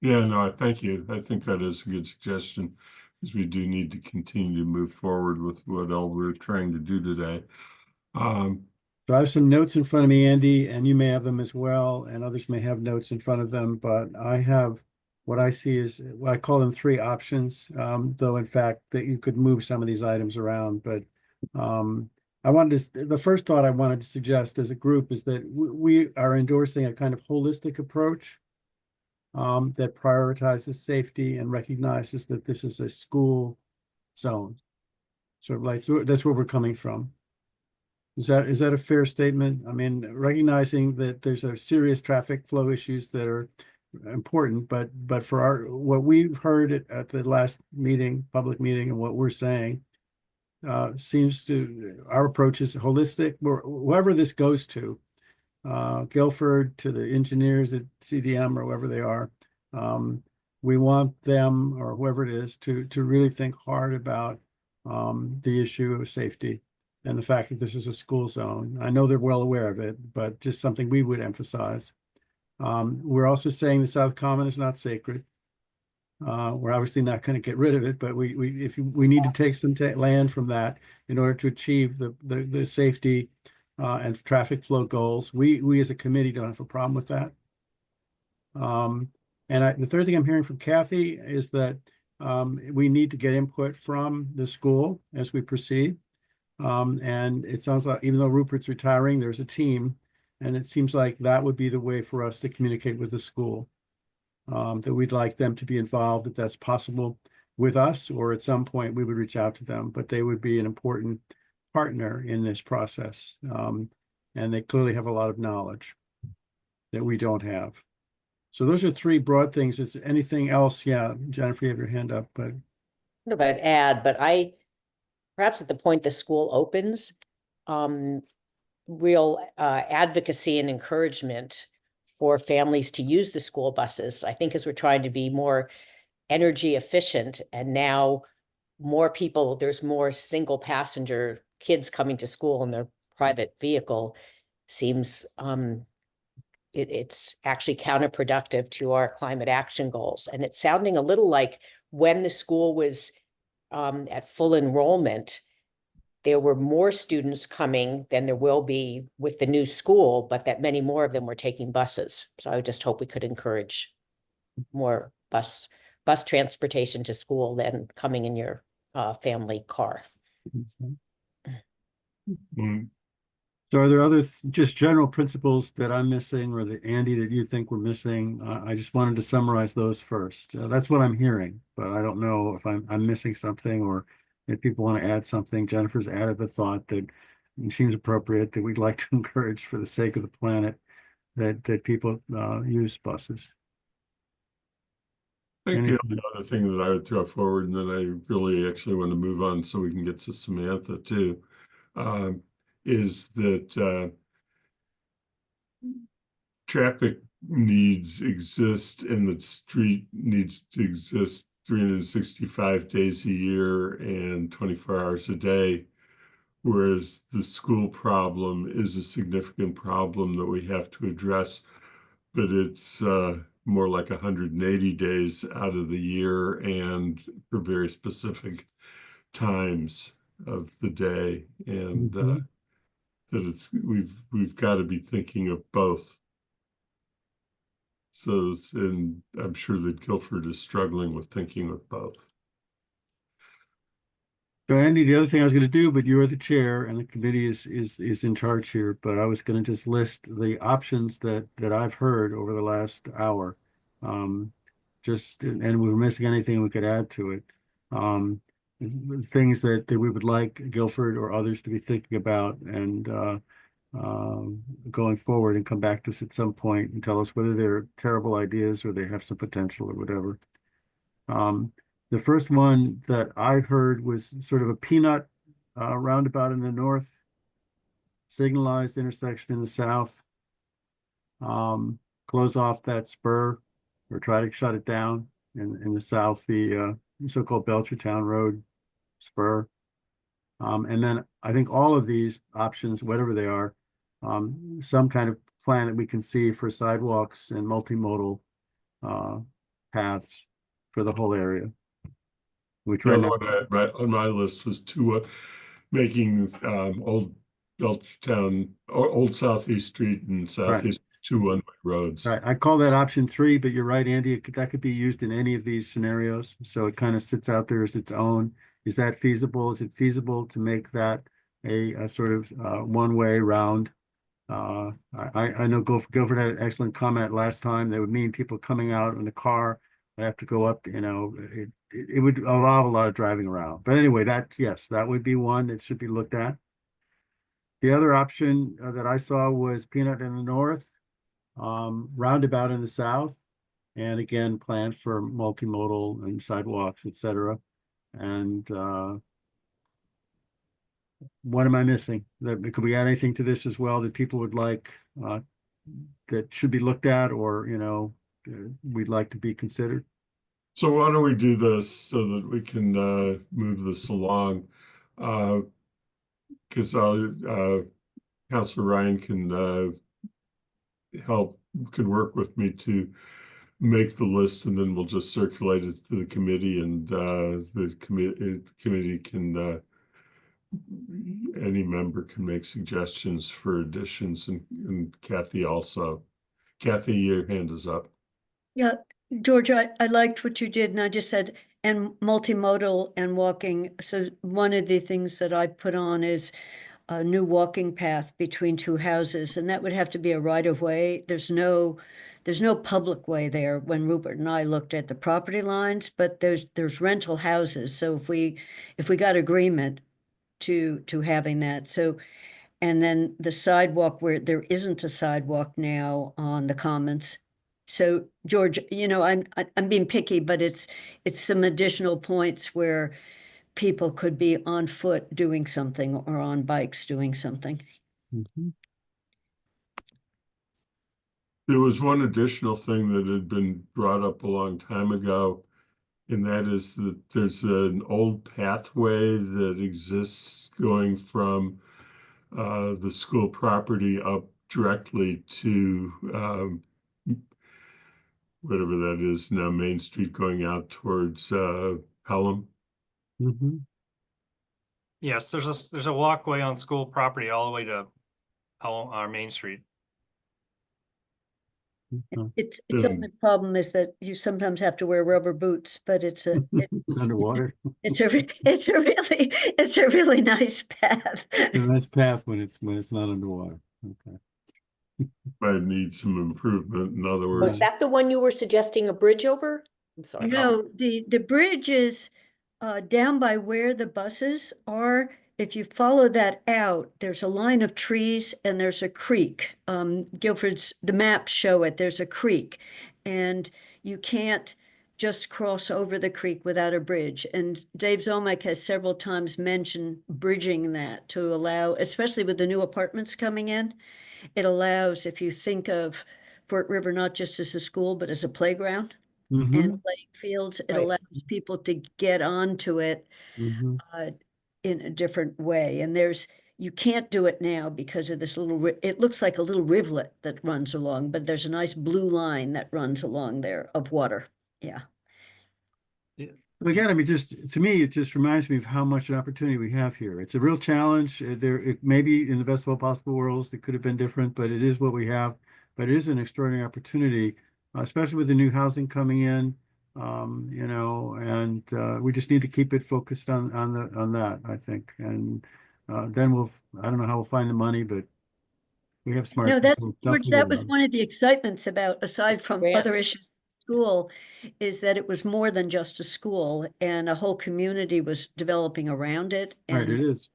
Yeah, no, thank you. I think that is a good suggestion, because we do need to continue to move forward with what all we're trying to do today. So I have some notes in front of me, Andy, and you may have them as well, and others may have notes in front of them, but I have what I see is what I call them 3 options, though in fact that you could move some of these items around. But the first thought I wanted to suggest as a group is that we are endorsing a kind of holistic approach that prioritizes safety and recognizes that this is a school zone. Sort of like that's where we're coming from. Is that a fair statement? I mean, recognizing that there's a serious traffic flow issues that are important, but for what we've heard at the last meeting, public meeting, and what we're saying, our approach is holistic. Whoever this goes to, Guilford, to the engineers at CDM or whoever they are, we want them, or whoever it is, to really think hard about the issue of safety. and the fact that this is a school zone. I know they're well aware of it, but just something we would emphasize. We're also saying the South Common is not sacred. We're obviously not going to get rid of it, but we need to take some land from that in order to achieve the safety and traffic flow goals. We as a committee don't have a problem with that. And the third thing I'm hearing from Kathy is that we need to get input from the school as we proceed. And it sounds like even though Rupert's retiring, there's a team, and it seems like that would be the way for us to communicate with the school. That we'd like them to be involved if that's possible with us, or at some point we would reach out to them, but they would be an important partner in this process. And they clearly have a lot of knowledge that we don't have. So those are three broad things. Is there anything else? Yeah, Jennifer, you have your hand up, but. What about add, but perhaps at the point the school opens, real advocacy and encouragement for families to use the school buses. I think as we're trying to be more energy efficient, and now more people, there's more single passenger kids coming to school in their private vehicle, seems it's actually counterproductive to our climate action goals. And it's sounding a little like when the school was at full enrollment, there were more students coming than there will be with the new school, but that many more of them were taking buses. So I just hope we could encourage more bus transportation to school than coming in your family car. Mm. So are there other just general principles that I'm missing, or that Andy, that you think we're missing? I just wanted to summarize those first. That's what I'm hearing, but I don't know if I'm missing something, or if people want to add something. Jennifer's added the thought that it seems appropriate, that we'd like to encourage, for the sake of the planet, that people use buses. I think the Anything? only other thing that I would throw forward, and then I really actually want to move on so we can get to Samantha too, is that traffic needs exist and the street needs to exist 365 days a year and 24 hours a day, whereas the school problem is a significant problem that we have to address, but it's more like 180 days out of the year and for very specific times of the day, and that we've got to be thinking of both. So, and I'm sure that Guilford is struggling with thinking of both. So Andy, the other thing I was going to do, but you are the chair and the committee is in charge here, but I was going to just list the options that I've heard over the last hour. And we were missing anything we could add to it. Things that we would like Guilford or others to be thinking about, and going forward, and come back to us at some point and tell us whether they're terrible ideas or they have some potential or whatever. The first one that I heard was sort of a peanut roundabout in the north, signalized intersection in the south. Close off that spur, or try to shut it down. In the south, the so-called Belchertown Road spur. And then I think all of these options, whatever they are, some kind of plan that we can see for sidewalks and multimodal paths for the whole area. Which The right other now, one on my list was making Old Belchertown or Old Southeast Street and Southeast two one-way roads. right, I call that option 3, but you're right, Andy, that could be used in any of these scenarios. So it kind of sits out there as its own. Is that feasible? Is it feasible to make that a sort of one-way round? I know Guilford had an excellent comment last time. That would mean people coming out in the car would have to go up, it would allow a lot of driving around. But anyway, yes, that would be one that should be looked at. The other option that I saw was peanut in the north, roundabout in the south, and again, plan for multimodal and sidewalks, etc. And what am I missing? Could we add anything to this as well that people would like, that should be looked at, or we'd like to be considered? So why don't we do this so that we can move this along? because Councilor Ryan can can work with me to make the list, and then we'll just circulate it to the committee, and the committee can any member can make suggestions for additions, and Kathy also. Kathy, your hand is up. Yeah, George, I liked what you did, and I just said, and multimodal and walking. So one of the things that I put on is a new walking path between two houses, and that would have to be a right of way. There's no public way there when Rupert and I looked at the property lines, but there's rental houses. So if we got agreement to having that, so. And then the sidewalk where there isn't a sidewalk now on the commons. So George, I'm being picky, but it's some additional points where people could be on foot doing something or on bikes doing something. Mhm. There was one additional thing that had been brought up a long time ago, and that is that there's an old pathway that exists going from the school property up directly to whatever that is now, Main Street, going out towards Pelham. Mhm. Yes, there's a walkway on school property all the way to our Main Street. Okay. It's Yeah. only problem is that you sometimes have to wear rubber boots, but it's It's underwater. it's a really nice path. It's a nice path when it's not underwater. Okay. Might need some improvement. In other words, Was that the one you were suggesting a bridge over? I'm sorry. No, the bridge is down by where the buses are. If you follow that out, there's a line of trees and there's a creek. The maps show it, there's a creek. And you can't just cross over the creek without a bridge. And Dave Zomek has several times mentioned bridging that to allow, especially with the new apartments coming in, it allows, if you think of Fort River not just as a school, but as a playground Mhm. and playing fields, it Right. allows people to get onto it Mhm. in a different way. And you can't do it now because of this it looks like a little rivulet that runs along, but there's a nice blue line that runs along there of water. Yeah. But again, I mean, to me, it just reminds me of how much an opportunity we have here. It's a real challenge. It maybe in the best of all possible worlds, it could have been different, but it is what we have. But it is an extraordinary opportunity, especially with the new housing coming in. And we just need to keep it focused on that, I think. And then I don't know how we'll find the money, but we have smart No, people. George, Definitely that was will. one of the excitements about, aside from other Grant. issues at school, is that it was more than just a school and a whole community was developing around it. Right, And it is,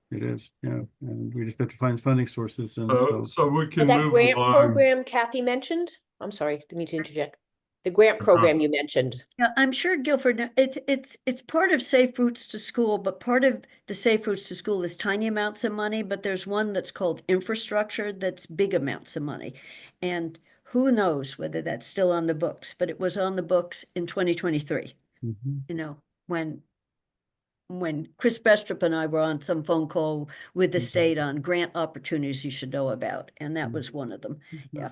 yeah. And we just have to find funding sources, and so we can That move grant along. program Kathy mentioned? I'm sorry, didn't mean to interject. The grant program you mentioned. yeah, I'm sure Guilford, it's part of Safe Routes to School, but part of the Safe Routes to School is tiny amounts of money, but there's one that's called infrastructure that's big amounts of money. And who knows whether that's still on the books, but it was on the books in 2023, Mhm. when Chris Bestrup and I were on some phone call with the state on grant opportunities you should know about, and that was one of them. Yeah.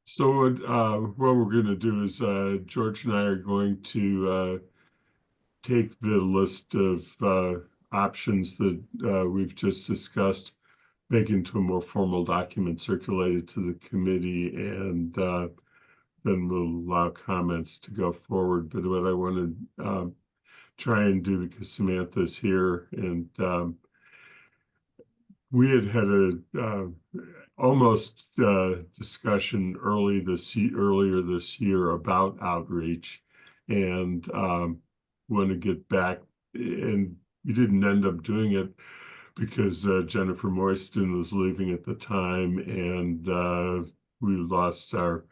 So what we're going to do is George and I are going to take the list of options that we've just discussed, make into a more formal document, circulated to the committee, and then we'll allow comments to go forward. But what I want to try and do, because Samantha's here, and we had a almost discussion earlier this year about outreach, and want to get back, and we didn't end up doing it because Jennifer Moyston was leaving at the time, and we lost our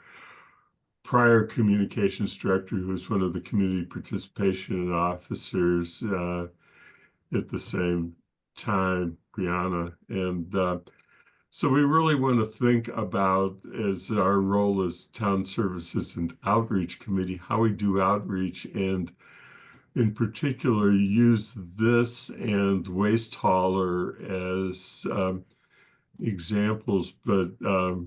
prior communications director, who was one of the community participation officers at the same time, Brianna. And so we really want to think about, as our role as Town Services and Outreach Committee, how we do outreach. And in particular use this and waste hauler as examples, but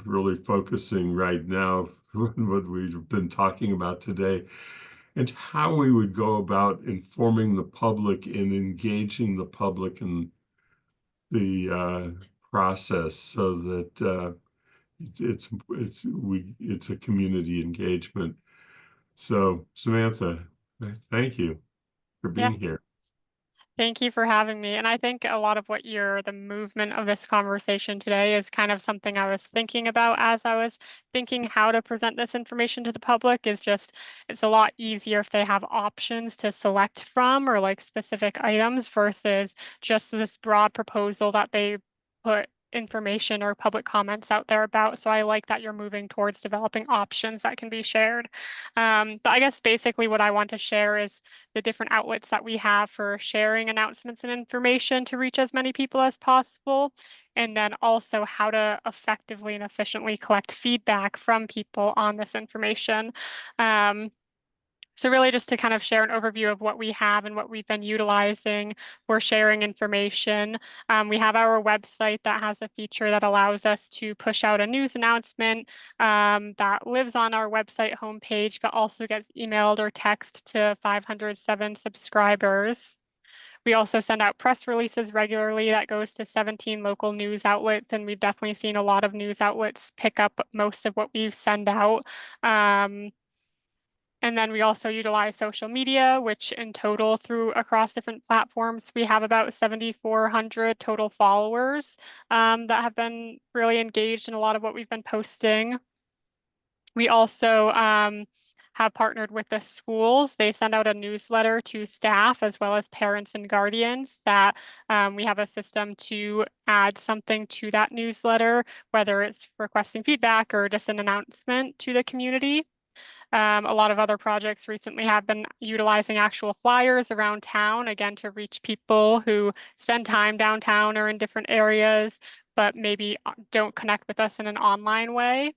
really focusing right now on what we've been talking about today and how we would go about informing the public and engaging the public in the process so that it's a community engagement. So Samantha, thank you for being here. Thank you for having me. And I think a lot of the movement of this conversation today is kind of something I was thinking about as I was thinking how to present this information to the public is just, it's a lot easier if they have options to select from or like specific items versus just this broad proposal that they put information or public comments out there about. So I like that you're moving towards developing options that can be shared. But I guess basically what I want to share is the different outlets that we have for sharing announcements and information to reach as many people as possible. And then also how to effectively and efficiently collect feedback from people on this information. So really just to kind of share an overview of what we have and what we've been utilizing for sharing information. We have our website that has a feature that allows us to push out a news announcement that lives on our website homepage, but also gets emailed or text to 507 subscribers. We also send out press releases regularly that goes to 17 local news outlets, and we've definitely seen a lot of news outlets pick up most of what we send out. And then we also utilize social media, which in total across different platforms, we have about 7,400 total followers that have been really engaged in a lot of what we've been posting. We also have partnered with the schools. They send out a newsletter to staff as well as parents and guardians that we have a system to add something to that newsletter, whether it's requesting feedback or just an announcement to the community. A lot of other projects recently have been utilizing actual flyers around town, again, to reach people who spend time downtown or in different areas, but maybe don't connect with us in an online way.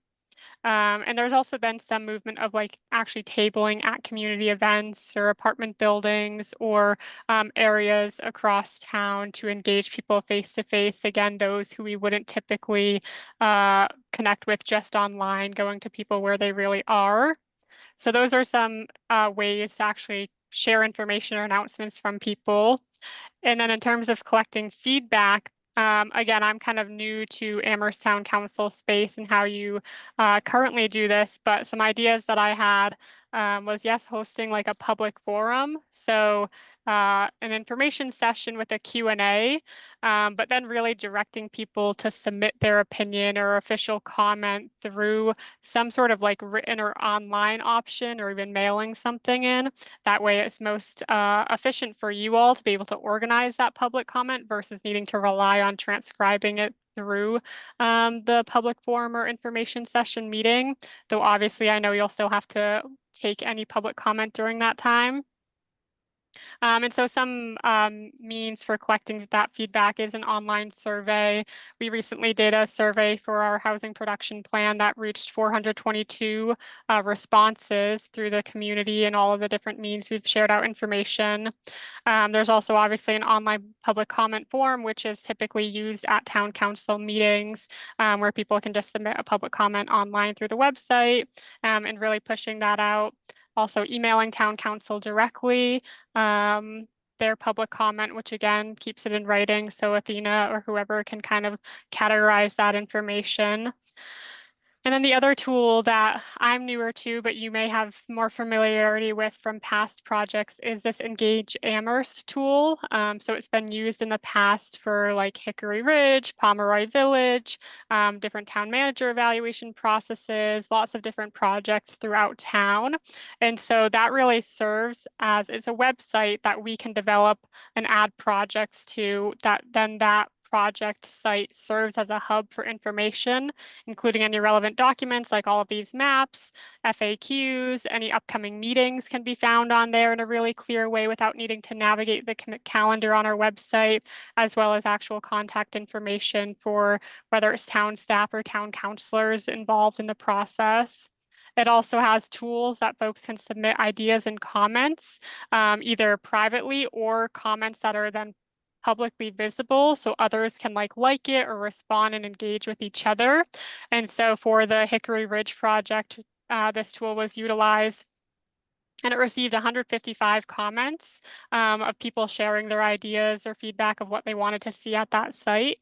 And there's also been some movement of like actually tabling at community events or apartment buildings or areas across town to engage people face to face. Again, those who we wouldn't typically connect with just online, going to people where they really are. So those are some ways to actually share information or announcements from people. And then in terms of collecting feedback, again, I'm kind of new to Amherst Town Council space and how you currently do this, but some ideas that I had was, yes, hosting like a public forum. So an information session with a Q&A, but then really directing people to submit their opinion or official comment through some sort of like written or online option or even mailing something in. That way it's most efficient for you all to be able to organize that public comment versus needing to rely on transcribing it through the public forum or information session meeting. Though obviously I know you'll still have to take any public comment during that time. And so some means for collecting that feedback is an online survey. We recently did a survey for our housing production plan that reached 422 responses through the community and all of the different means we've shared out information. There's also obviously an online public comment form, which is typically used at town council meetings where people can just submit a public comment online through the website and really pushing that out. Also emailing town council directly their public comment, which again keeps it in writing so Athena or whoever can kind of categorize that information. And then the other tool that I'm newer to, but you may have more familiarity with from past projects is this Engage Amherst tool. So it's been used in the past for like Hickory Ridge, Pomeroy Village, different town manager evaluation processes, lots of different projects throughout town. And so that really serves as, it's a website that we can develop and add projects to that project site serves as a hub for information, including any relevant documents like all of these maps, FAQs, any upcoming meetings can be found on there in a really clear way without needing to navigate the calendar on our website, as well as actual contact information for whether it's town staff or town councilors involved in the process. It also has tools that folks can submit ideas and comments, either privately or comments that are then publicly visible so others can like it or respond and engage with each other. And so for the Hickory Ridge project, this tool was utilized and it received 155 comments of people sharing their ideas or feedback of what they wanted to see at that site.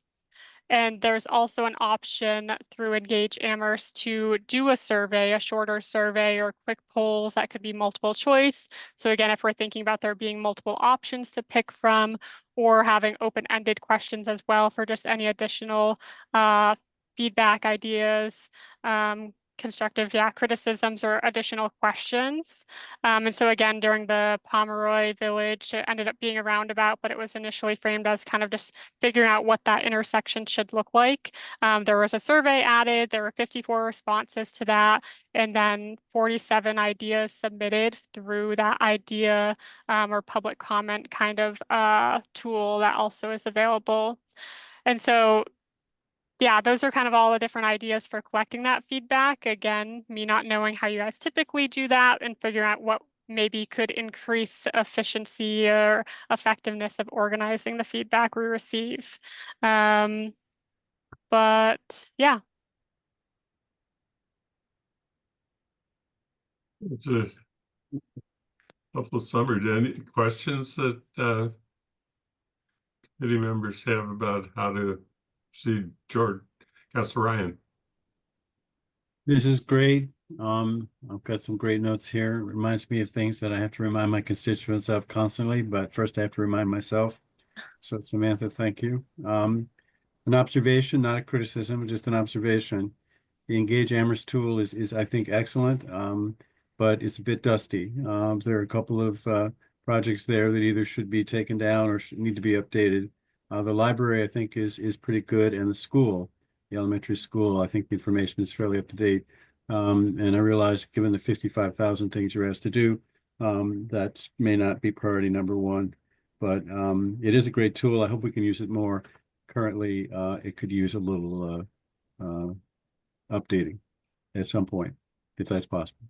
And there's also an option through Engage Amherst to do a survey, a shorter survey or quick polls that could be multiple choice. So again, if we're thinking about there being multiple options to pick from or having open-ended questions as well for just any additional feedback, ideas, constructive criticisms or additional questions. And so again, during the Pomeroy Village, it ended up being a roundabout, but it was initially framed as kind of just figuring out what that intersection should look like. There was a survey added, there were 54 responses to that, and then 47 ideas submitted through that idea or public comment kind of tool that also is available. And so yeah, those are kind of all the different ideas for collecting that feedback. Again, me not knowing how you guys typically do that and figuring out what maybe could increase efficiency or effectiveness of organizing the feedback we receive. But yeah. It's a helpful summary. Any questions that committee members have about how to see George, Councilor Ryan? This is great. I've got some great notes here. It reminds me of things that I have to remind my constituents of constantly, but first I have to remind myself. So Samantha, thank you. An observation, not a criticism, just an observation. The Engage Amherst tool is I think excellent, but it's a bit dusty. There are a couple of projects there that either should be taken down or need to be updated. The library I think is pretty good, and the school, the elementary school, I think the information is fairly up to date. And I realize given the 55,000 things you're asked to do, that may not be priority number one, but it is a great tool. I hope we can use it more. Currently, it could use a little updating at some point, if that's possible.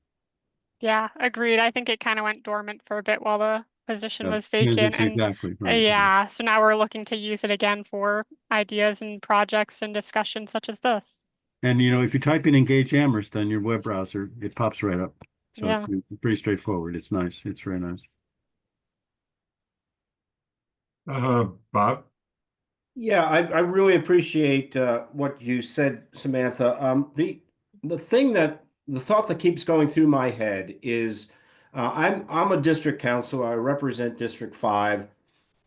Yeah, agreed. I think it kind of went dormant for a bit while the position was Transition, vacant. And exactly right. yeah, so now we're looking to use it again for ideas and projects and discussions such as this. And you know, if you type in Engage Amherst on your web browser, it pops right up. So Yeah. it's pretty straightforward. It's nice. It's very nice. Bob? Yeah, I really appreciate what you said, Samantha. The thought that keeps going through my head is I'm a district councilor. I represent District 5.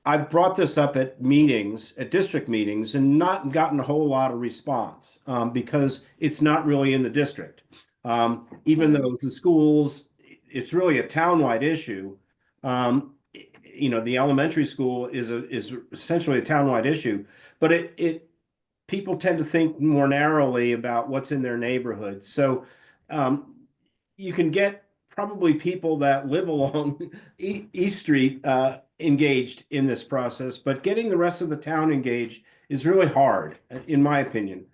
I've brought this up at meetings, at district meetings, and not gotten a whole lot of response because it's not really in the district. Even though the schools, it's really a townwide issue. You know, the elementary school is essentially a townwide issue, but people tend to think more narrowly about what's in their neighborhood. So you can get probably people that live along East Street engaged in this process, but getting the rest of the town engaged is really hard, in my opinion,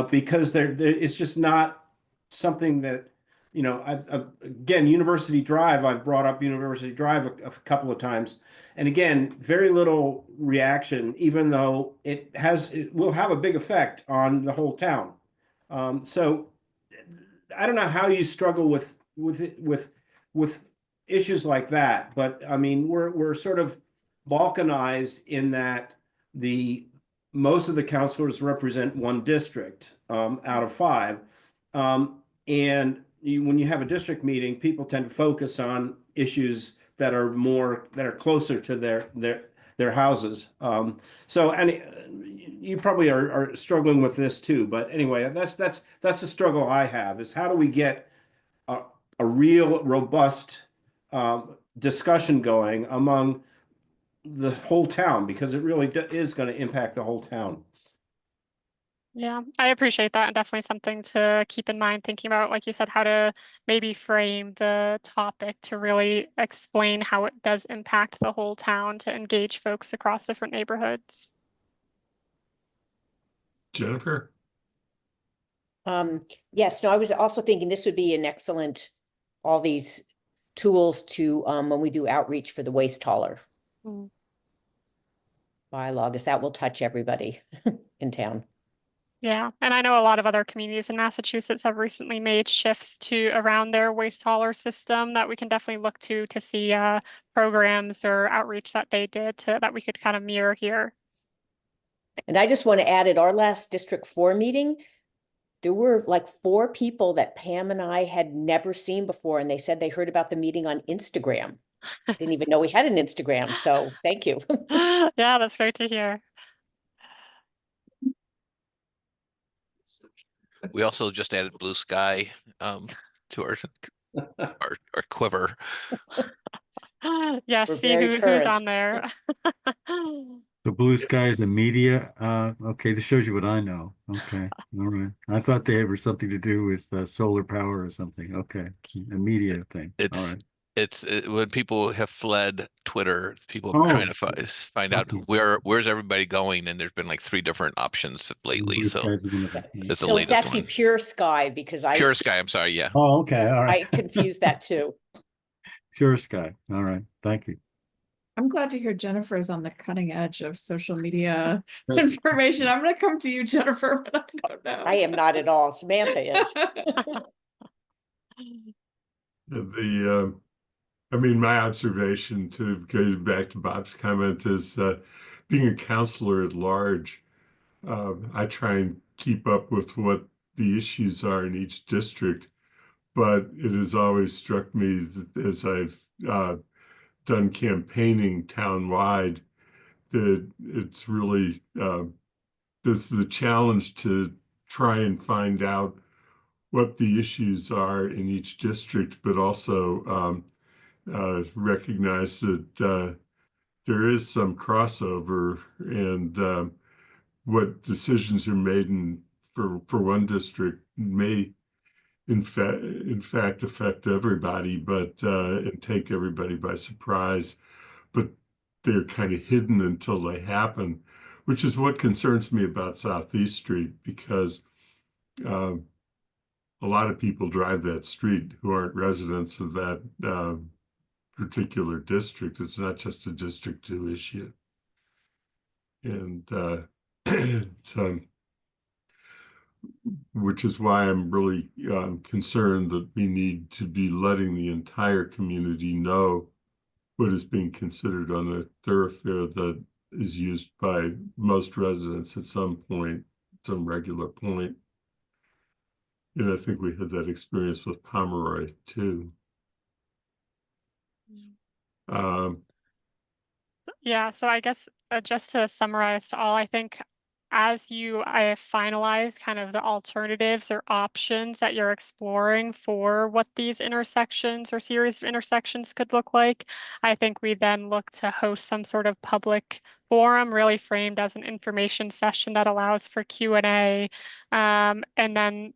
because it's just not something that, you know, again, University Drive, I've brought up University Drive a couple of times. And again, very little reaction, even though it will have a big effect on the whole town. So I don't know how you struggle with issues like that, but I mean, we're sort of balkanized in that most of the councilors represent one district out of 5. And when you have a district meeting, people tend to focus on issues that are closer to their houses. So, and you probably are struggling with this too. But anyway, that's the struggle I have, is how do we get a real robust discussion going among the whole town, because it really is going to impact the whole town. Yeah, I appreciate that, and definitely something to keep in mind, thinking about, like you said, how to maybe frame the topic to really explain how it does impact the whole town to engage folks across different neighborhoods. Jennifer? Yes, no, I was also thinking this would be an excellent, all these tools to, when we do outreach for the waste hauler Mm. bylaw, because that will touch everybody in town. Yeah, and I know a lot of other communities in Massachusetts have recently made shifts to around their waste hauler system that we can definitely look to see programs or outreach that they did that we could kind of mirror here. And I just want to add, at our last District 4 meeting, there were like 4 people that Pam and I had never seen before, and they said they heard about the meeting on Instagram. Didn't even know we had an Instagram, so thank you. Yeah, that's great to hear. We also just added Blue Sky to our quiver. Yeah, We're see very who's current. on there. The Blue Sky is a media, okay, this shows you what I know. Okay, all right. I thought they were something to do with solar power or something. Okay, it's a media thing. All It's right. when people have fled Twitter, people are Oh, trying to find out okay. where's everybody going, and there's been like 3 different options lately. Blue So Sky is one of them. it's the So it's latest actually one. Pure Sky, because Pure Sky, I'm sorry, yeah. Oh, okay, all I right. confused that too. Pure Sky. All right, thank you. I'm glad to hear Jennifer is on the cutting edge of social media information. I'm gonna come to you, Jennifer, but I don't know. I am not at all. Samantha is. I mean, my observation, to go back to Bob's comment, is being a counselor at large, I try and keep up with what the issues are in each district, but it has always struck me that as I've done campaigning townwide, that it's really there's the challenge to try and find out what the issues are in each district, but also recognize that there is some crossover, and what decisions are made for one district may in fact affect everybody, but and take everybody by surprise, but they're kind of hidden until they happen, which is what concerns me about Southeast Street, because a lot of people drive that street who aren't residents of that particular district. It's not just a District 2 issue. And it's, which is why I'm really concerned that we need to be letting the entire community know what is being considered on a thoroughfare that is used by most residents at some point, some regular point. And I think we had that experience with Pomeroy too. Yeah, so I guess just to summarize all, I think as I finalize kind of the alternatives or options that you're exploring for what these intersections or series of intersections could look like, I think we then look to host some sort of public forum, really framed as an information session that allows for Q&A, and then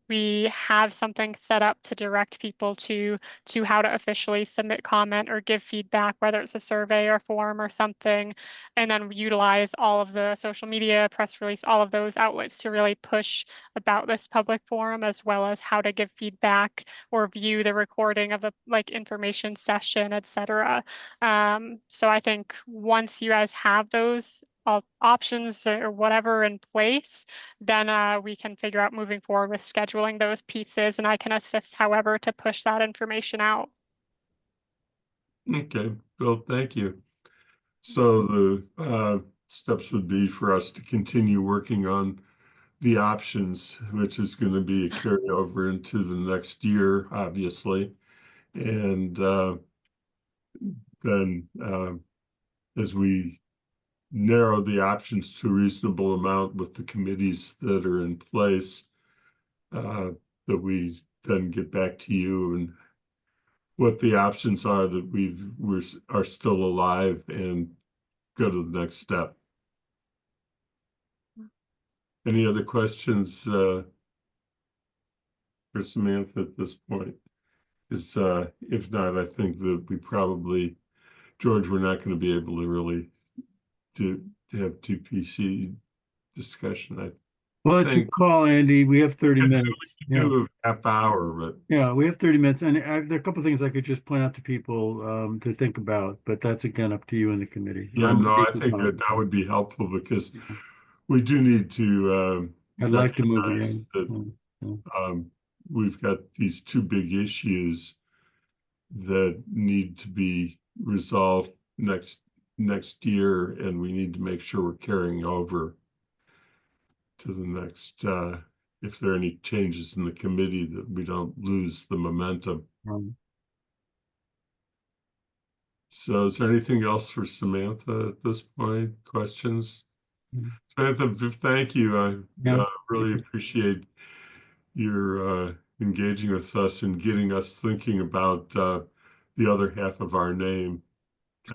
we have something set up to direct people to how to officially submit comment or give feedback, whether it's a survey or form or something, and then utilize all of the social media, press release, all of those outlets to really push about this public forum, as well as how to give feedback or view the recording of a information session, etc. So I think once you guys have those options or whatever in place, then we can figure out moving forward with scheduling those pieces, and I can assist however to push that information out. Okay, Bill, thank you. So the steps would be for us to continue working on the options, which is going to be a carryover into the next year, obviously. And then as we narrow the options to a reasonable amount with the committees that are in place, that we then get back to you and what the options are that are still alive, and go to the next step. Any other questions for Samantha at this point? Is if not, I think that we probably, George, we're not going to be able to really to have 2PC discussion. Well, it's your think call, Andy. We have 30 minutes. we Yeah. do a half hour, but Yeah, we have 30 minutes, and there are a couple of things I could just point out to people to think about, but that's again up to you and the committee. yeah, I'm no, I okay with think that. that would be helpful because we do need to I'd like to move recognize again. that we've got these two big issues that need to be resolved next year, and we need to make sure we're carrying over to the next if there are any changes in the committee, that we don't lose the momentum. So is there anything else for Samantha at this point? Questions? Samantha, thank you. I Yeah. really appreciate your engaging with us and getting us thinking about the other half of our name,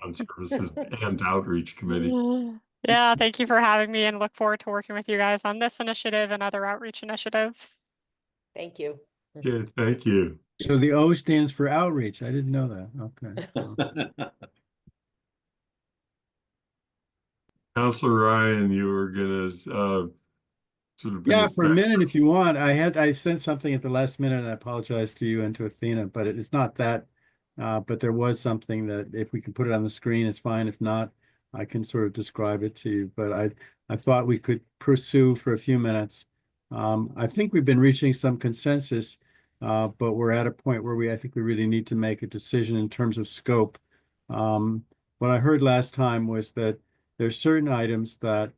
Town Services and Outreach Committee. Yeah, thank you for having me and look forward to working with you guys on this initiative and other outreach initiatives. Thank you. Okay, thank you. So the O stands for outreach. I didn't know that. Okay. Councilor Ryan, you were gonna sort of bring Yeah, us for a back. minute, if you want. I sent something at the last minute, and I apologize to you and to Athena, but it's not that. But there was something that if we can put it on the screen, it's fine. If not, I can sort of describe it to you. But I thought we could pursue for a few minutes. I think we've been reaching some consensus, but we're at a point where I think we really need to make a decision in terms of scope. What I heard last time was that there's certain items that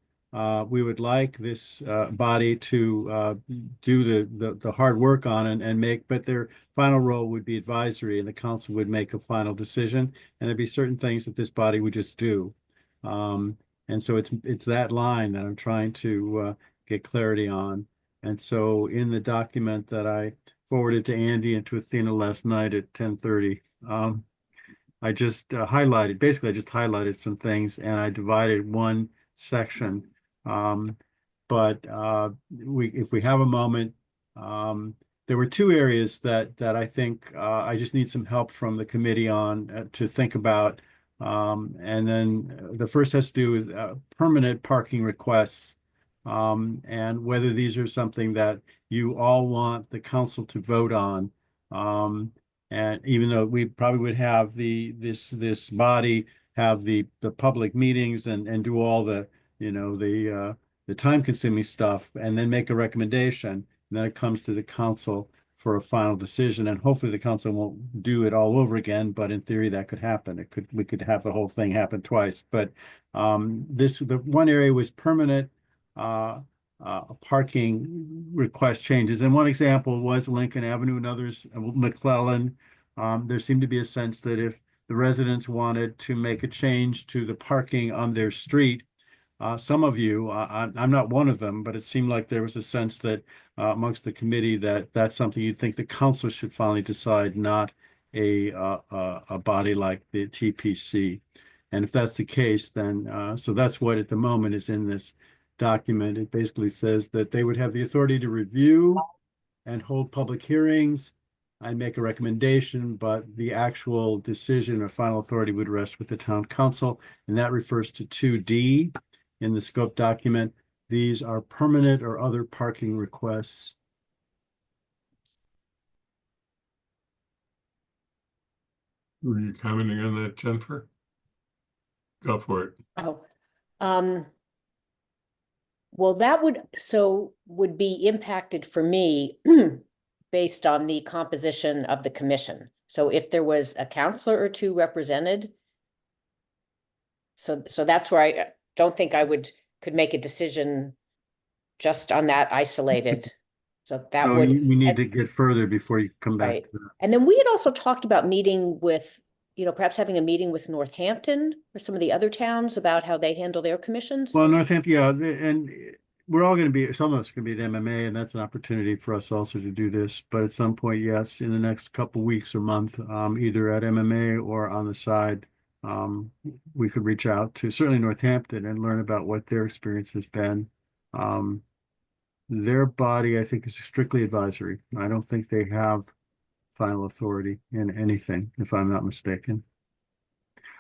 we would like this body to do the hard work on and make, but their final role would be advisory, and the council would make a final decision. And there'd be certain things that this body would just do. And so it's that line that I'm trying to get clarity on. And so in the document that I forwarded to Andy and to Athena last night at 10:30, I just highlighted some things, and I divided one section. But if we have a moment, there were two areas that I think I just need some help from the committee on to think about. And then the first has to do with permanent parking requests, and whether these are something that you all want the council to vote on. And even though we probably would have this body have the public meetings and do all the time consuming stuff, and then make a recommendation, and then it comes to the council for a final decision, and hopefully the council won't do it all over again, but in theory that could happen. We could have the whole thing happen twice. But the one area was permanent parking request changes. And one example was Lincoln Avenue, and others, McClellan. There seemed to be a sense that if the residents wanted to make a change to the parking on their street, some of you, I'm not one of them, but it seemed like there was a sense that amongst the committee that that's something you'd think the council should finally decide, not a body like the TPC. And if that's the case, then so that's what at the moment is in this document. It basically says that they would have the authority to review and hold public hearings and make a recommendation, but the actual decision or final authority would rest with the town council. And that refers to 2D in the scope document. These are permanent or other parking requests. Were you commenting on that, Jennifer? Go for it. Oh, well, that would be impacted for me based on the composition of the commission. So if there was a counselor or two represented, so that's where I don't think I could make a decision just on that isolated. So that would. We need to get further before you come back Right. to that. And then we had also talked about meeting with, perhaps having a meeting with Northampton or some of the other towns about how they handle their commissions. Well, Northampton, yeah, and we're all going to be, some of us can be at MMA, and that's an opportunity for us also to do this. But at some point, yes, in the next couple weeks or month, either at MMA or on the side, we could reach out to certainly Northampton and learn about what their experience has been. Their body, I think, is strictly advisory. I don't think they have final authority in anything, if I'm not mistaken.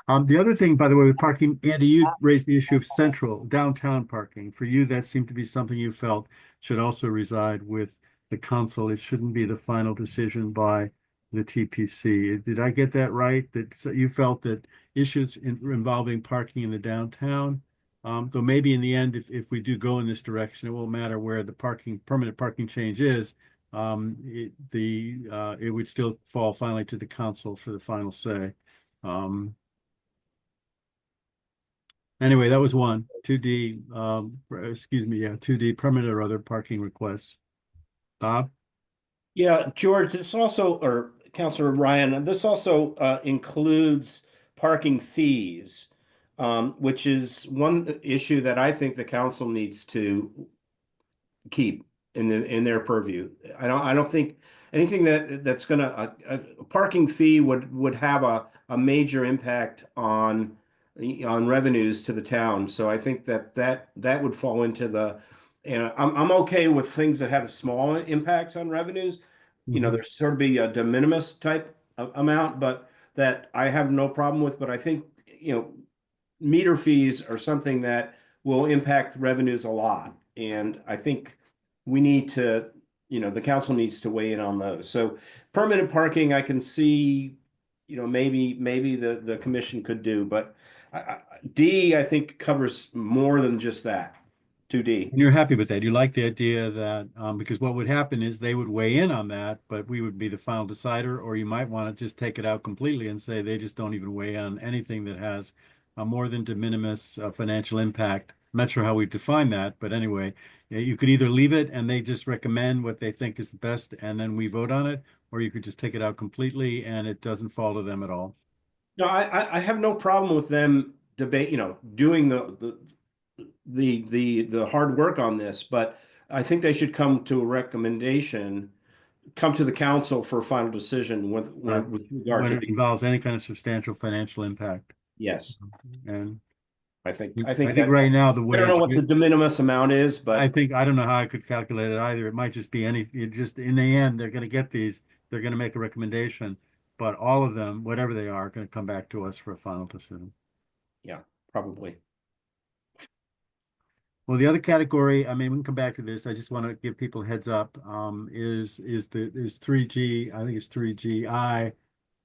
The other thing, by the way, with parking, Andy, you raised the issue of central downtown parking. For you, that seemed to be something you felt should also reside with the council. It shouldn't be the final decision by the TPC. Did I get that right? That you felt that issues involving parking in the downtown, though maybe in the end, if we do go in this direction, it won't matter where the permanent parking change is. It would still fall finally to the council for the final say. Anyway, that was one. 2D, excuse me, yeah, 2D permanent or other parking requests. Bob? Yeah, George, this also, or Councilor Ryan, this also includes parking fees, which is one issue that I think the council needs to keep in their purview. I don't think anything that's gonna a parking fee would have a major impact on revenues to the town. So I think that would fall into the, and I'm okay with things that have small impacts on revenues. You know, there's sort of be a de minimis type amount, but that I have no problem with. But I think, you know, meter fees are something that will impact revenues a lot. And I think we need to, you know, the council needs to weigh in on those. So permanent parking, I can see, you know, maybe the commission could do, but D, I think covers more than just that. 2D. And you're happy with that. You like the idea that, because what would happen is they would weigh in on that, but we would be the final decider, or you might want to just take it out completely and say they just don't even weigh on anything that has a more than de minimis financial impact. I'm not sure how we define that, but anyway, you could either leave it and they just recommend what they think is the best and then we vote on it, or you could just take it out completely and it doesn't fall to them at all. No, I have no problem with them debate, you know, doing the hard work on this, but I think they should come to a recommendation, come to the council for a final decision with regard When to it involves any kind of substantial financial impact. yes. And I think that, right now the way I don't know what the de minimis amount is, but I don't know how I could calculate it either. It might just be just in the end, they're going to get these, they're going to make a recommendation, but all of them, whatever they are going to come back to us for a final decision. Yeah, probably. Well, the other category, I mean, we can come back to this. I just want to give people a heads up, is 3G, I think it's 3GI,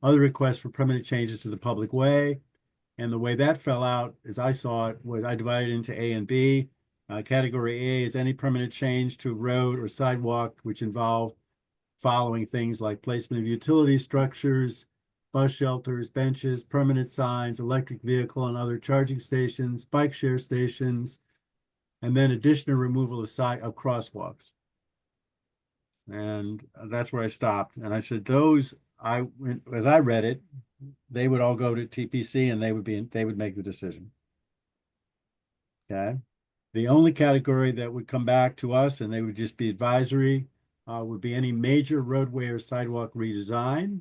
other requests for permanent changes to the public way. And the way that fell out, as I saw it, was I divided into A and B. Category A is any permanent change to road or sidewalk which involve following things like placement of utility structures, bus shelters, benches, permanent signs, electric vehicle and other charging stations, bike share stations, and then additional removal of crosswalks. And that's where I stopped. And I said, those, as I read it, they would all go to TPC and they would make the decision. Okay. The only category that would come back to us and they would just be advisory would be any major roadway or sidewalk redesign.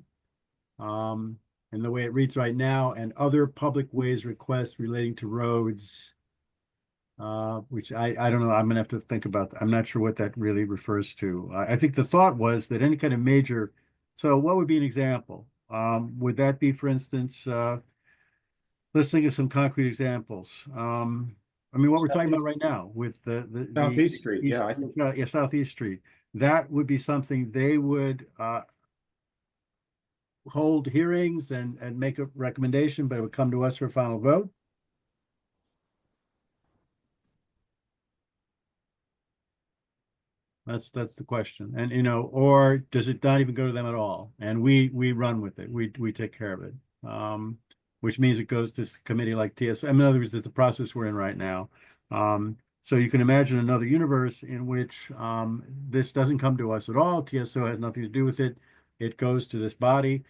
And the way it reads right now, and other public ways requests relating to roads, which I don't know, I'm gonna have to think about that. I'm not sure what that really refers to. I think the thought was that any kind of major, so what would be an example? Would that be, for instance, let's think of some concrete examples. I mean, what we're talking about right now with the Southeast Street, East, yeah, Southeast Street. That would be something they would hold hearings and make a recommendation, but it would come to us for a final vote. That's the question. And, you know, or does it not even go to them at all? And we run with it. We take care of it. Which means it goes to a committee like TSO. In other words, it's the process we're in right now. So you can imagine another universe in which this doesn't come to us at all. TSO has nothing to do with it. It goes to this body.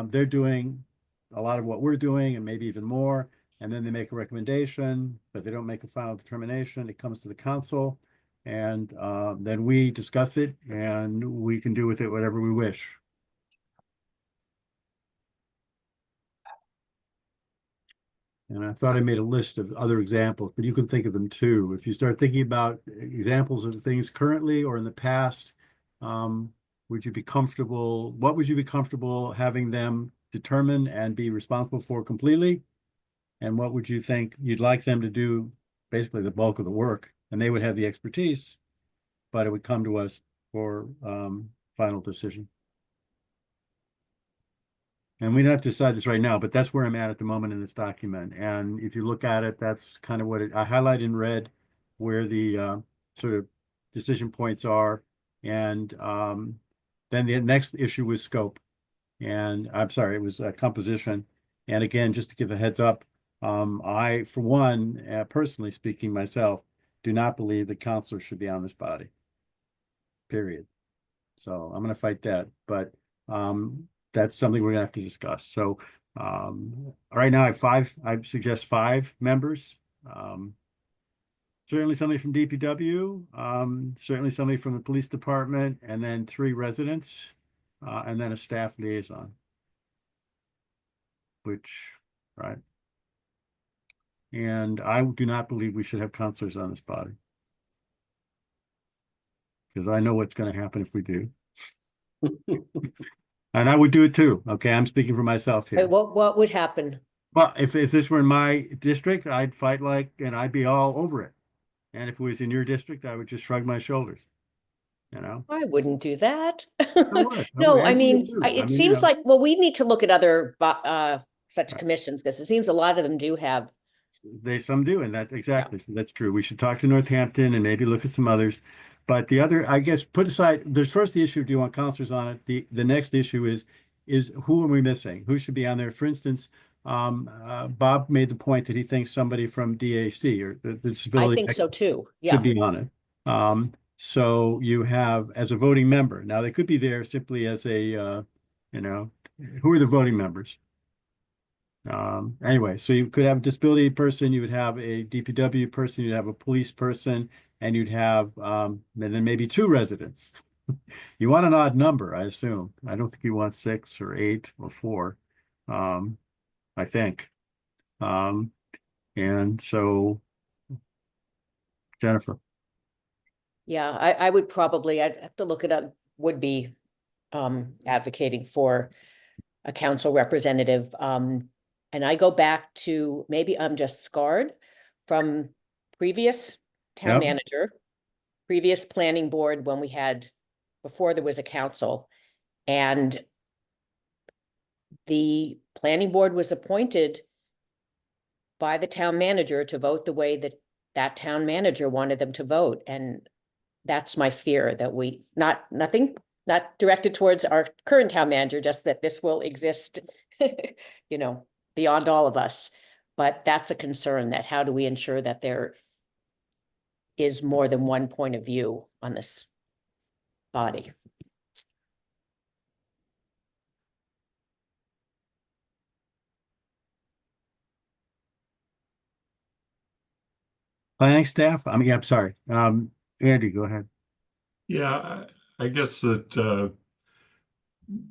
They're doing a lot of what we're doing and maybe even more. And then they make a recommendation, but they don't make a final determination. It comes to the council. And then we discuss it and we can do with it whatever we wish. And I thought I made a list of other examples, but you can think of them too. If you start thinking about examples of things currently or in the past, would you be comfortable? What would you be comfortable having them determine and be responsible for completely? And what would you think you'd like them to do, basically the bulk of the work, and they would have the expertise, but it would come to us for final decision. And we don't have to decide this right now, but that's where I'm at the moment in this document. And if you look at it, that's kind of what I highlight in red where the sort of decision points are. And then the next issue was scope. And I'm sorry, it was composition. And again, just to give a heads up, I, for one, personally speaking myself, do not believe that counselors should be on this body. Period. So I'm going to fight that, but that's something we're gonna have to discuss. So right now I suggest 5 members. Certainly somebody from DPW, certainly somebody from the police department, and then 3 residents, and then a staff liaison. Right. And I do not believe we should have counselors on this body. Because I know what's going to happen if we do. And I would do it too. Okay, I'm speaking for myself here. Wait, what would happen? Well, if this were in my district, I'd fight and I'd be all over it. And if it was in your district, I would just shrug my shoulders. You know? I wouldn't do that. would. No, I I would mean, too. it seems like, well, we need to look at other such commissions, because it seems a lot of them do have. Some do, and that's exactly, so that's true. We should talk to Northampton and maybe look at some others. But the other, I guess, put aside, there's first the issue, do you want counselors on it? The next issue is who are we missing? Who should be on there? For instance, Bob made the point that he thinks somebody from DAC or the disability. I think so too, should be on it. So you have as a voting member. Now they could be there simply as a, who are the voting members? Anyway, so you could have a disability person, you would have a DPW person, you'd have a police person, and you'd have and then maybe 2 residents. You want an odd number, I assume. I don't think you want 6 or 8 or 4. I think. And so Jennifer. Yeah, I would probably, I'd have to look it up, would be advocating for a council representative. And I go back to, maybe I'm just scarred from previous town manager, previous planning board when we had, before there was a council. And the planning board was appointed by the town manager to vote the way that that town manager wanted them to vote. And that's my fear, that we, not directed towards our current town manager, just that this will exist, beyond all of us. But that's a concern, that how do we ensure that there is more than one point of view on this body? Planning staff? I'm sorry. Andy, go ahead. Yeah, I guess that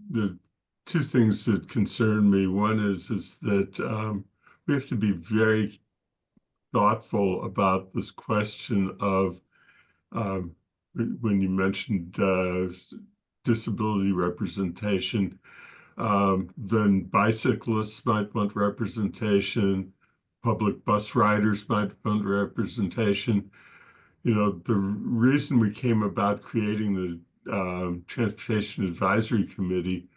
the 2 things that concern me. One is that we have to be very thoughtful about this question of when you mentioned disability representation, then bicyclists might want representation, public bus riders might want representation. The reason we came about creating the Transportation Advisory Committee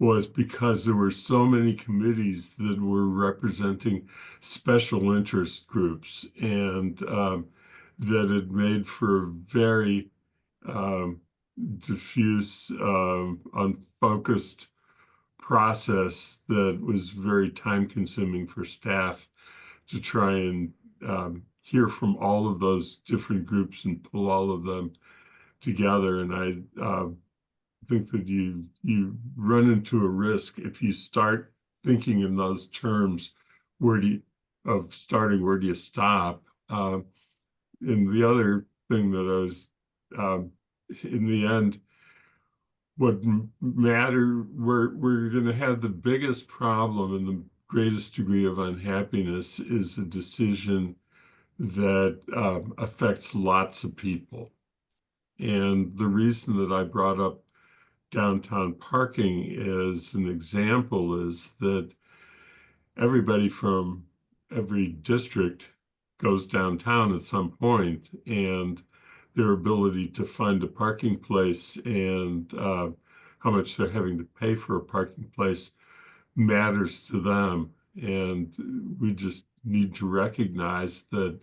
was because there were so many committees that were representing special interest groups, and that it made for a very diffuse, unfocused process that was very time consuming for staff to try and hear from all of those different groups and pull all of them together. And I think that you run into a risk if you start thinking in those terms. Where do you stop? And the other thing that I was, in the end, what we're going to have the biggest problem and the greatest degree of unhappiness is a decision that affects lots of people. And the reason that I brought up downtown parking as an example is that everybody from every district goes downtown at some point, and their ability to find a parking place and how much they're having to pay for a parking place matters to them. And we just need to recognize that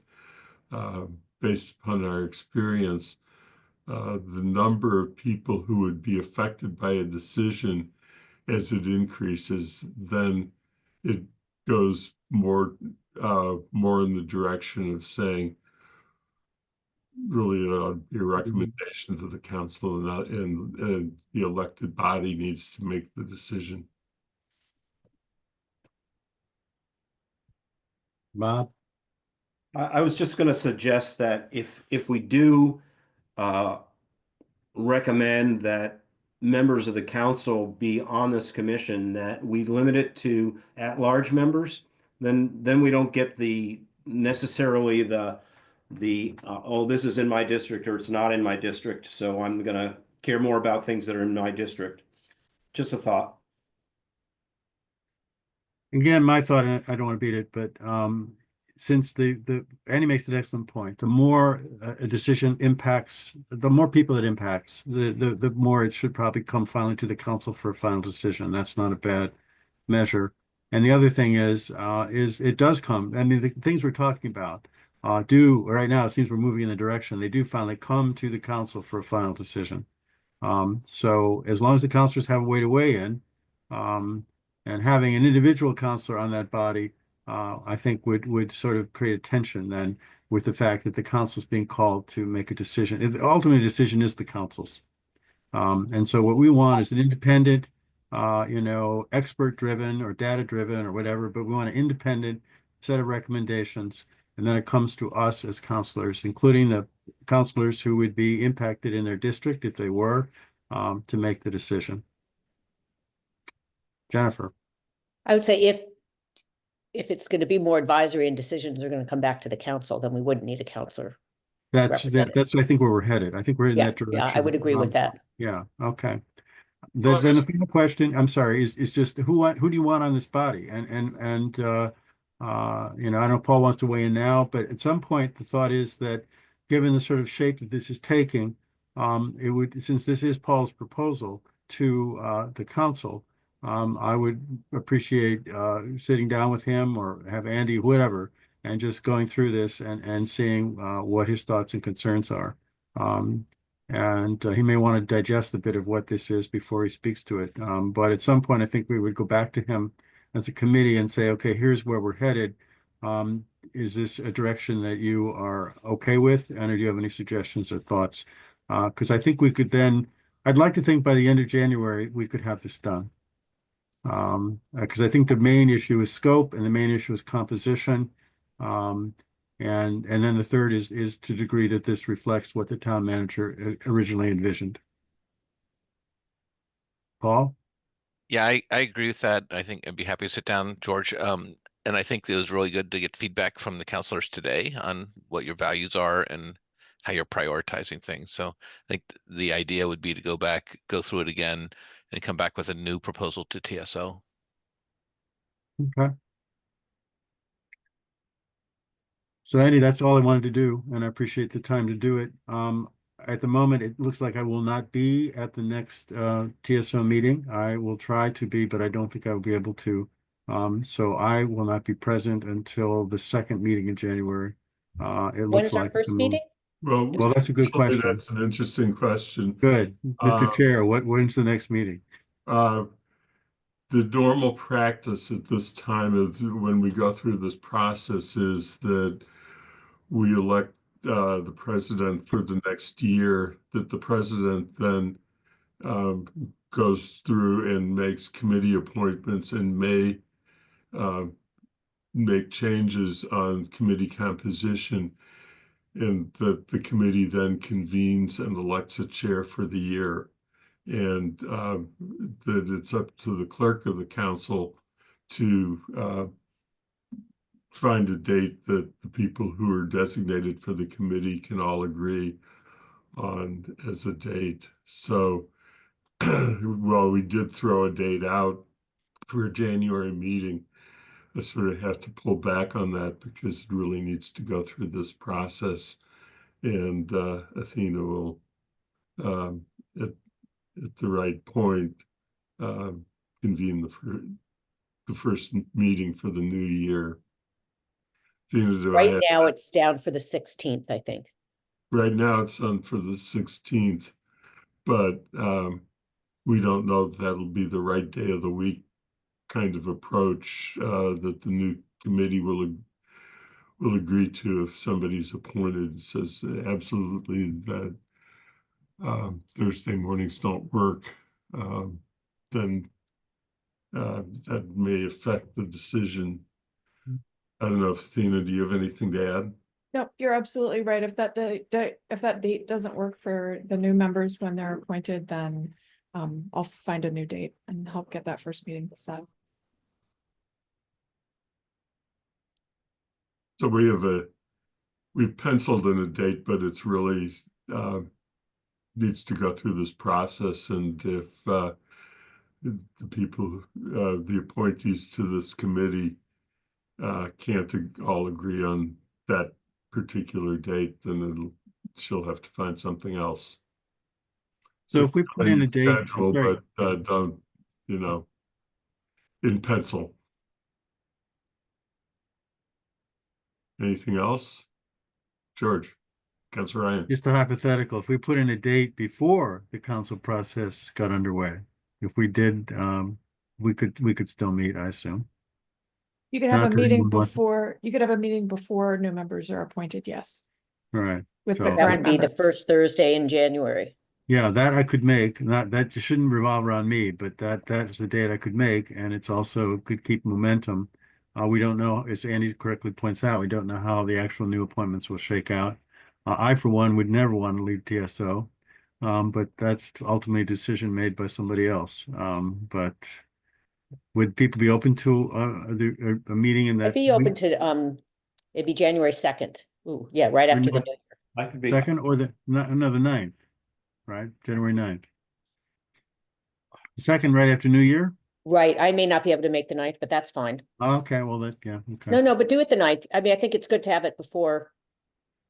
based upon our experience, the number of people who would be affected by a decision as it increases, then it goes more in the direction of saying, really, it ought to be a recommendation to the council, and the elected body needs to make the decision. Bob? I was just going to suggest that if we do recommend that members of the council be on this commission, that we limit it to at-large members, then we don't get necessarily the oh, this is in my district or it's not in my district, so I'm gonna care more about things that are in my district. Just a thought. Again, my thought, and I don't want to beat it, but since Andy makes an excellent point, the more a decision impacts, the more people it impacts, the more it should probably come finally to the council for a final decision. That's not a bad measure. And the other thing is it does come. I mean, the things we're talking about right now, it seems we're moving in the direction. They do finally come to the council for a final decision. So as long as the councilors have a way to weigh in, and having an individual counselor on that body, I think would sort of create a tension then with the fact that the council is being called to make a decision. The ultimate decision is the council's. And so what we want is an independent, expert-driven or data-driven or whatever, but we want an independent set of recommendations. And then it comes to us as counselors, including the counselors who would be impacted in their district if they were, to make the decision. Jennifer. I would say if it's going to be more advisory and decisions are going to come back to the council, then we wouldn't need a counselor. That's I think where we're headed. I think we're in that direction. Yeah, I would agree with that. Yeah, okay. Then the final question, I'm sorry, is just who do you want on this body? And I know Paul wants to weigh in now, but at some point the thought is that given the sort of shape that this is taking, it would, since this is Paul's proposal to the council, I would appreciate sitting down with him or have Andy, whatever, and just going through this and seeing what his thoughts and concerns are. And he may want to digest a bit of what this is before he speaks to it. But at some point, I think we would go back to him as a committee and say, okay, here's where we're headed. Is this a direction that you are okay with? And do you have any suggestions or thoughts? Because I think we could then, I'd like to think by the end of January, we could have this done. Because I think the main issue is scope and the main issue is composition. And then the third is to the degree that this reflects what the town manager originally envisioned. Paul? Yeah, I agree with that. I think I'd be happy to sit down, George. And I think it was really good to get feedback from the counselors today on what your values are and how you're prioritizing things. So I think the idea would be to go back, go through it again, and come back with a new proposal to TSO. Okay. So Andy, that's all I wanted to do, and I appreciate the time to do it. At the moment, it looks like I will not be at the next TSO meeting. I will try to be, but I don't think I will be able to. So I will not be present until the second meeting in January. It looks When's our like first meeting? Well, that's a good question. That's an interesting question. Good. Mr. Chair, when's the next meeting? The normal practice at this time of when we go through this process is that we elect the president for the next year, that the president then goes through and makes committee appointments and may make changes on committee composition, and that the committee then convenes and elects a chair for the year. And that it's up to the clerk of the council to find a date that the people who are designated for the committee can all agree on as a date. So, well, we did throw a date out for a January meeting. I sort of have to pull back on that because it really needs to go through this process. And Athena will, at the right point, convene the first meeting for the new year. Athena, do I Right have, now, it's down for the 16th, I think. right now it's on for the 16th, but we don't know if that'll be the right day of the week kind of approach that the new committee will agree to if somebody's appointed and says absolutely that Thursday mornings don't work, then that may affect the decision. I don't know if Athena, do you have anything to add? No, you're absolutely right. If that date doesn't work for the new members when they're appointed, then I'll find a new date and help get that first meeting set. So we've penciled in a date, but it's really needs to go through this process. And if the people, the appointees to this committee can't all agree on that particular date, then she'll have to find something else. So if we put in a date, Schedule, sorry. but don't, in pencil. Anything else? George, Councilor Ryan. Just a hypothetical, if we put in a date before the council process got underway, if we did, we could still meet, I assume. You could have Not a that meeting anyone wants- before, you could have a meeting before new members are appointed, yes. All right. With the So- That current would be the members. first Thursday in January. Yeah, that I could make. That shouldn't revolve around me, but that's the date I could make, and it's also could keep momentum. We don't know, as Andy correctly points out, we don't know how the actual new appointments will shake out. I, for one, would never want to leave TSO, but that's ultimately a decision made by somebody else. But would people be open to a meeting in that? I'd be open to, it'd be January 2nd. Ooh, yeah, right after the new year. I could be. Second or the 9th, right? January 9th. Second, right after New Year? Right, I may not be able to make the 9th, but that's fine. Okay, well, yeah, okay. No, but do it the 9th. I mean, I think it's good to have it before.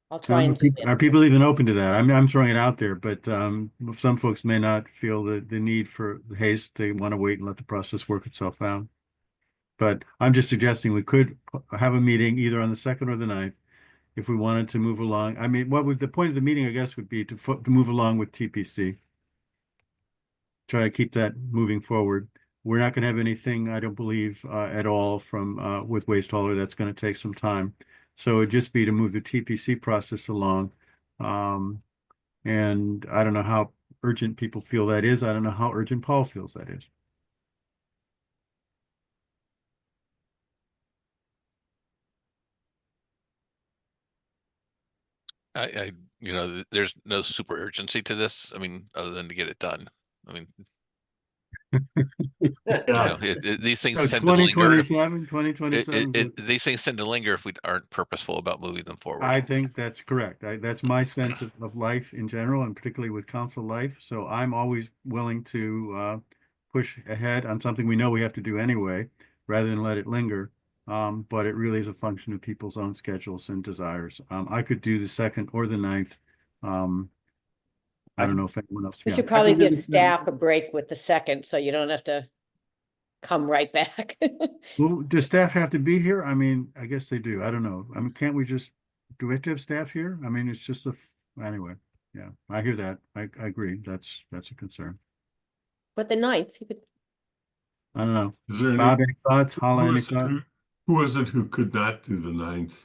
I'll try and zoom in. Are people even open to that? I'm throwing it out there, but some folks may not feel the need for haste. They want to wait and let the process work itself out. But I'm just suggesting we could have a meeting either on the 2nd or the 9th if we wanted to move along. I mean, what would the point of the meeting, I guess, would be to move along with TPC. Try to keep that moving forward. We're not going to have anything, I don't believe, at all from with waste hauler. That's going to take some time. So it'd just be to move the TPC process along. And I don't know how urgent people feel that is. I don't know how urgent Paul feels that is. There's no super urgency to this. I mean, other than to get it done. I mean, Yeah. these things So tend to linger. 2027. These things tend to linger if we aren't purposeful about moving them forward. I think that's correct. That's my sense of life in general, and particularly with council life. So I'm always willing to push ahead on something we know we have to do anyway, rather than let it linger. But it really is a function of people's own schedules and desires. I could do the 2nd or the 9th. I don't know if anyone else. We yeah. should I probably could do give the 2nd. staff a break with the 2nd, so you don't have to come right back. Well, does staff have to be here? I mean, I guess they do. I don't know. I mean, can't we just, do we have to have staff here? I mean, it's just anyway, yeah, I hear that. I agree. That's a concern. But the 9th, you could, I don't know. Is there Bob, any thoughts? Hala, who any is it thoughts? who was it who could not do the 9th?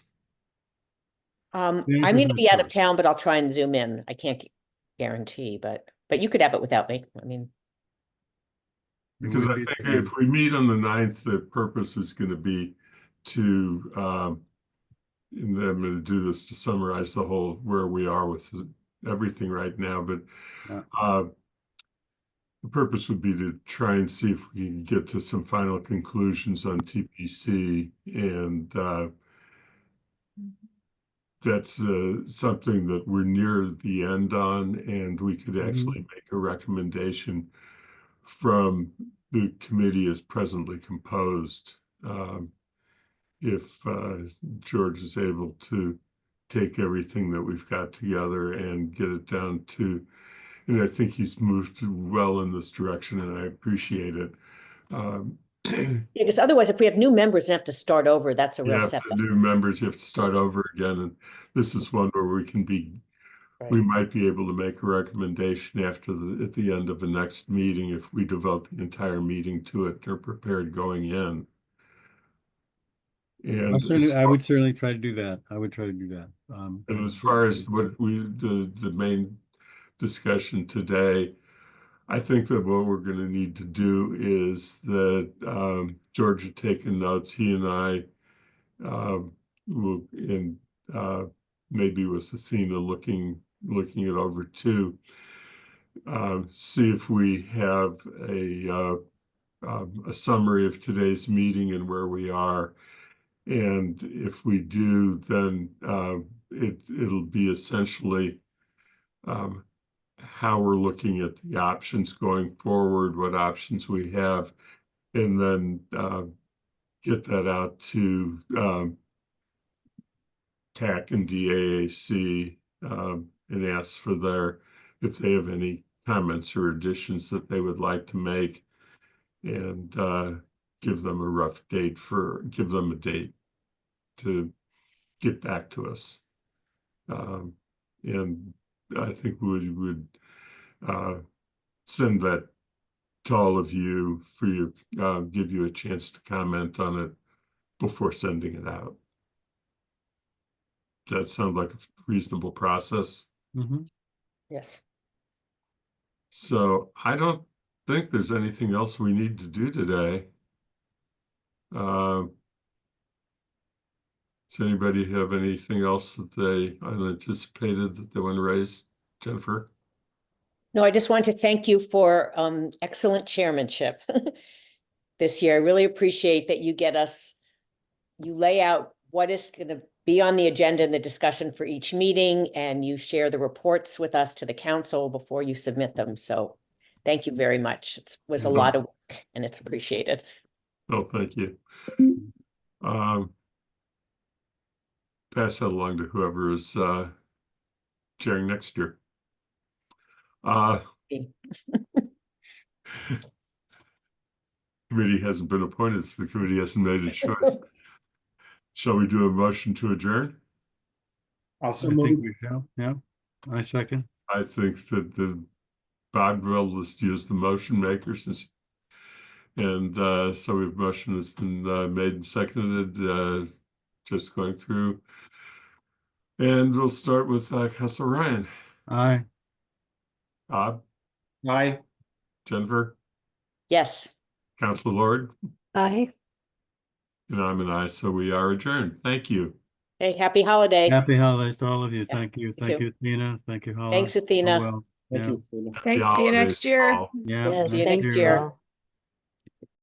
I'm Jennifer's going to not be out of sure. town, but I'll try and zoom in. I can't guarantee, but you could have it without me. I mean, It Because would I be think the if we meet on the 9th, the purpose is going to be to, and I'm going to do this to summarize the whole where we are with everything right now, but Yeah. the purpose would be to try and see if we can get to some final conclusions on TPC, and that's something that we're near the end on, and we could actually make a recommendation from the committee as presently composed. if George is able to take everything that we've got together and get it down to, and I think he's moved well in this direction, and I appreciate it. Because otherwise, if we have new members and have to start over, that's a You real have setback. new members, you have to start over again, and this is one where we can be, Right. we might be able to make a recommendation at the end of the next meeting if we devote the entire meeting to it. They're prepared going in. And I would certainly try to do that. I would try to do that. And as far as what the main discussion today, I think that what we're going to need to do is that George had taken notes. He and I will, and maybe with Athena looking it over too, see if we have a summary of today's meeting and where we are. And if we do, then it'll be essentially how we're looking at the options going forward, what options we have, and then get that out to TAC and DAAC and ask for if they have any comments or additions that they would like to make, and give them a date to get back to us. And I think we would send that to all of you for your, give you a chance to comment on it before sending it out. Does that sound like a reasonable process? Mm-hmm. Yes. So I don't think there's anything else we need to do today. Does anybody have anything else that they unanticipated that they want to raise? Jennifer? No, I just want to thank you for excellent chairmanship this year. I really appreciate that you lay out what is going to be on the agenda in the discussion for each meeting, and you share the reports with us to the council before you submit them. So thank you very much. It was a lot of work and it's appreciated. Oh, thank you. Pass that along to whoever is chairing next year. Committee hasn't been appointed, so the committee hasn't made its choice. Shall we do a motion to adjourn? I think we shall. Yeah, I second. I think that Bob will just use the motion maker since, and so we've motion has been made and seconded, just going through. And we'll start with Councilor Ryan. Aye. Bob? Aye. Jennifer? Yes. Councilor Lord? Aye. And I'm an aye, so we are adjourned. Thank you. Hey, happy holiday. Happy holidays to all of you. Yeah, Thank you. you Thank too. you, Athena. Thank you, Holly. Thanks, Athena. Oh, well. Thank Yeah. you. Thanks, see you next year. Yeah. See you next year.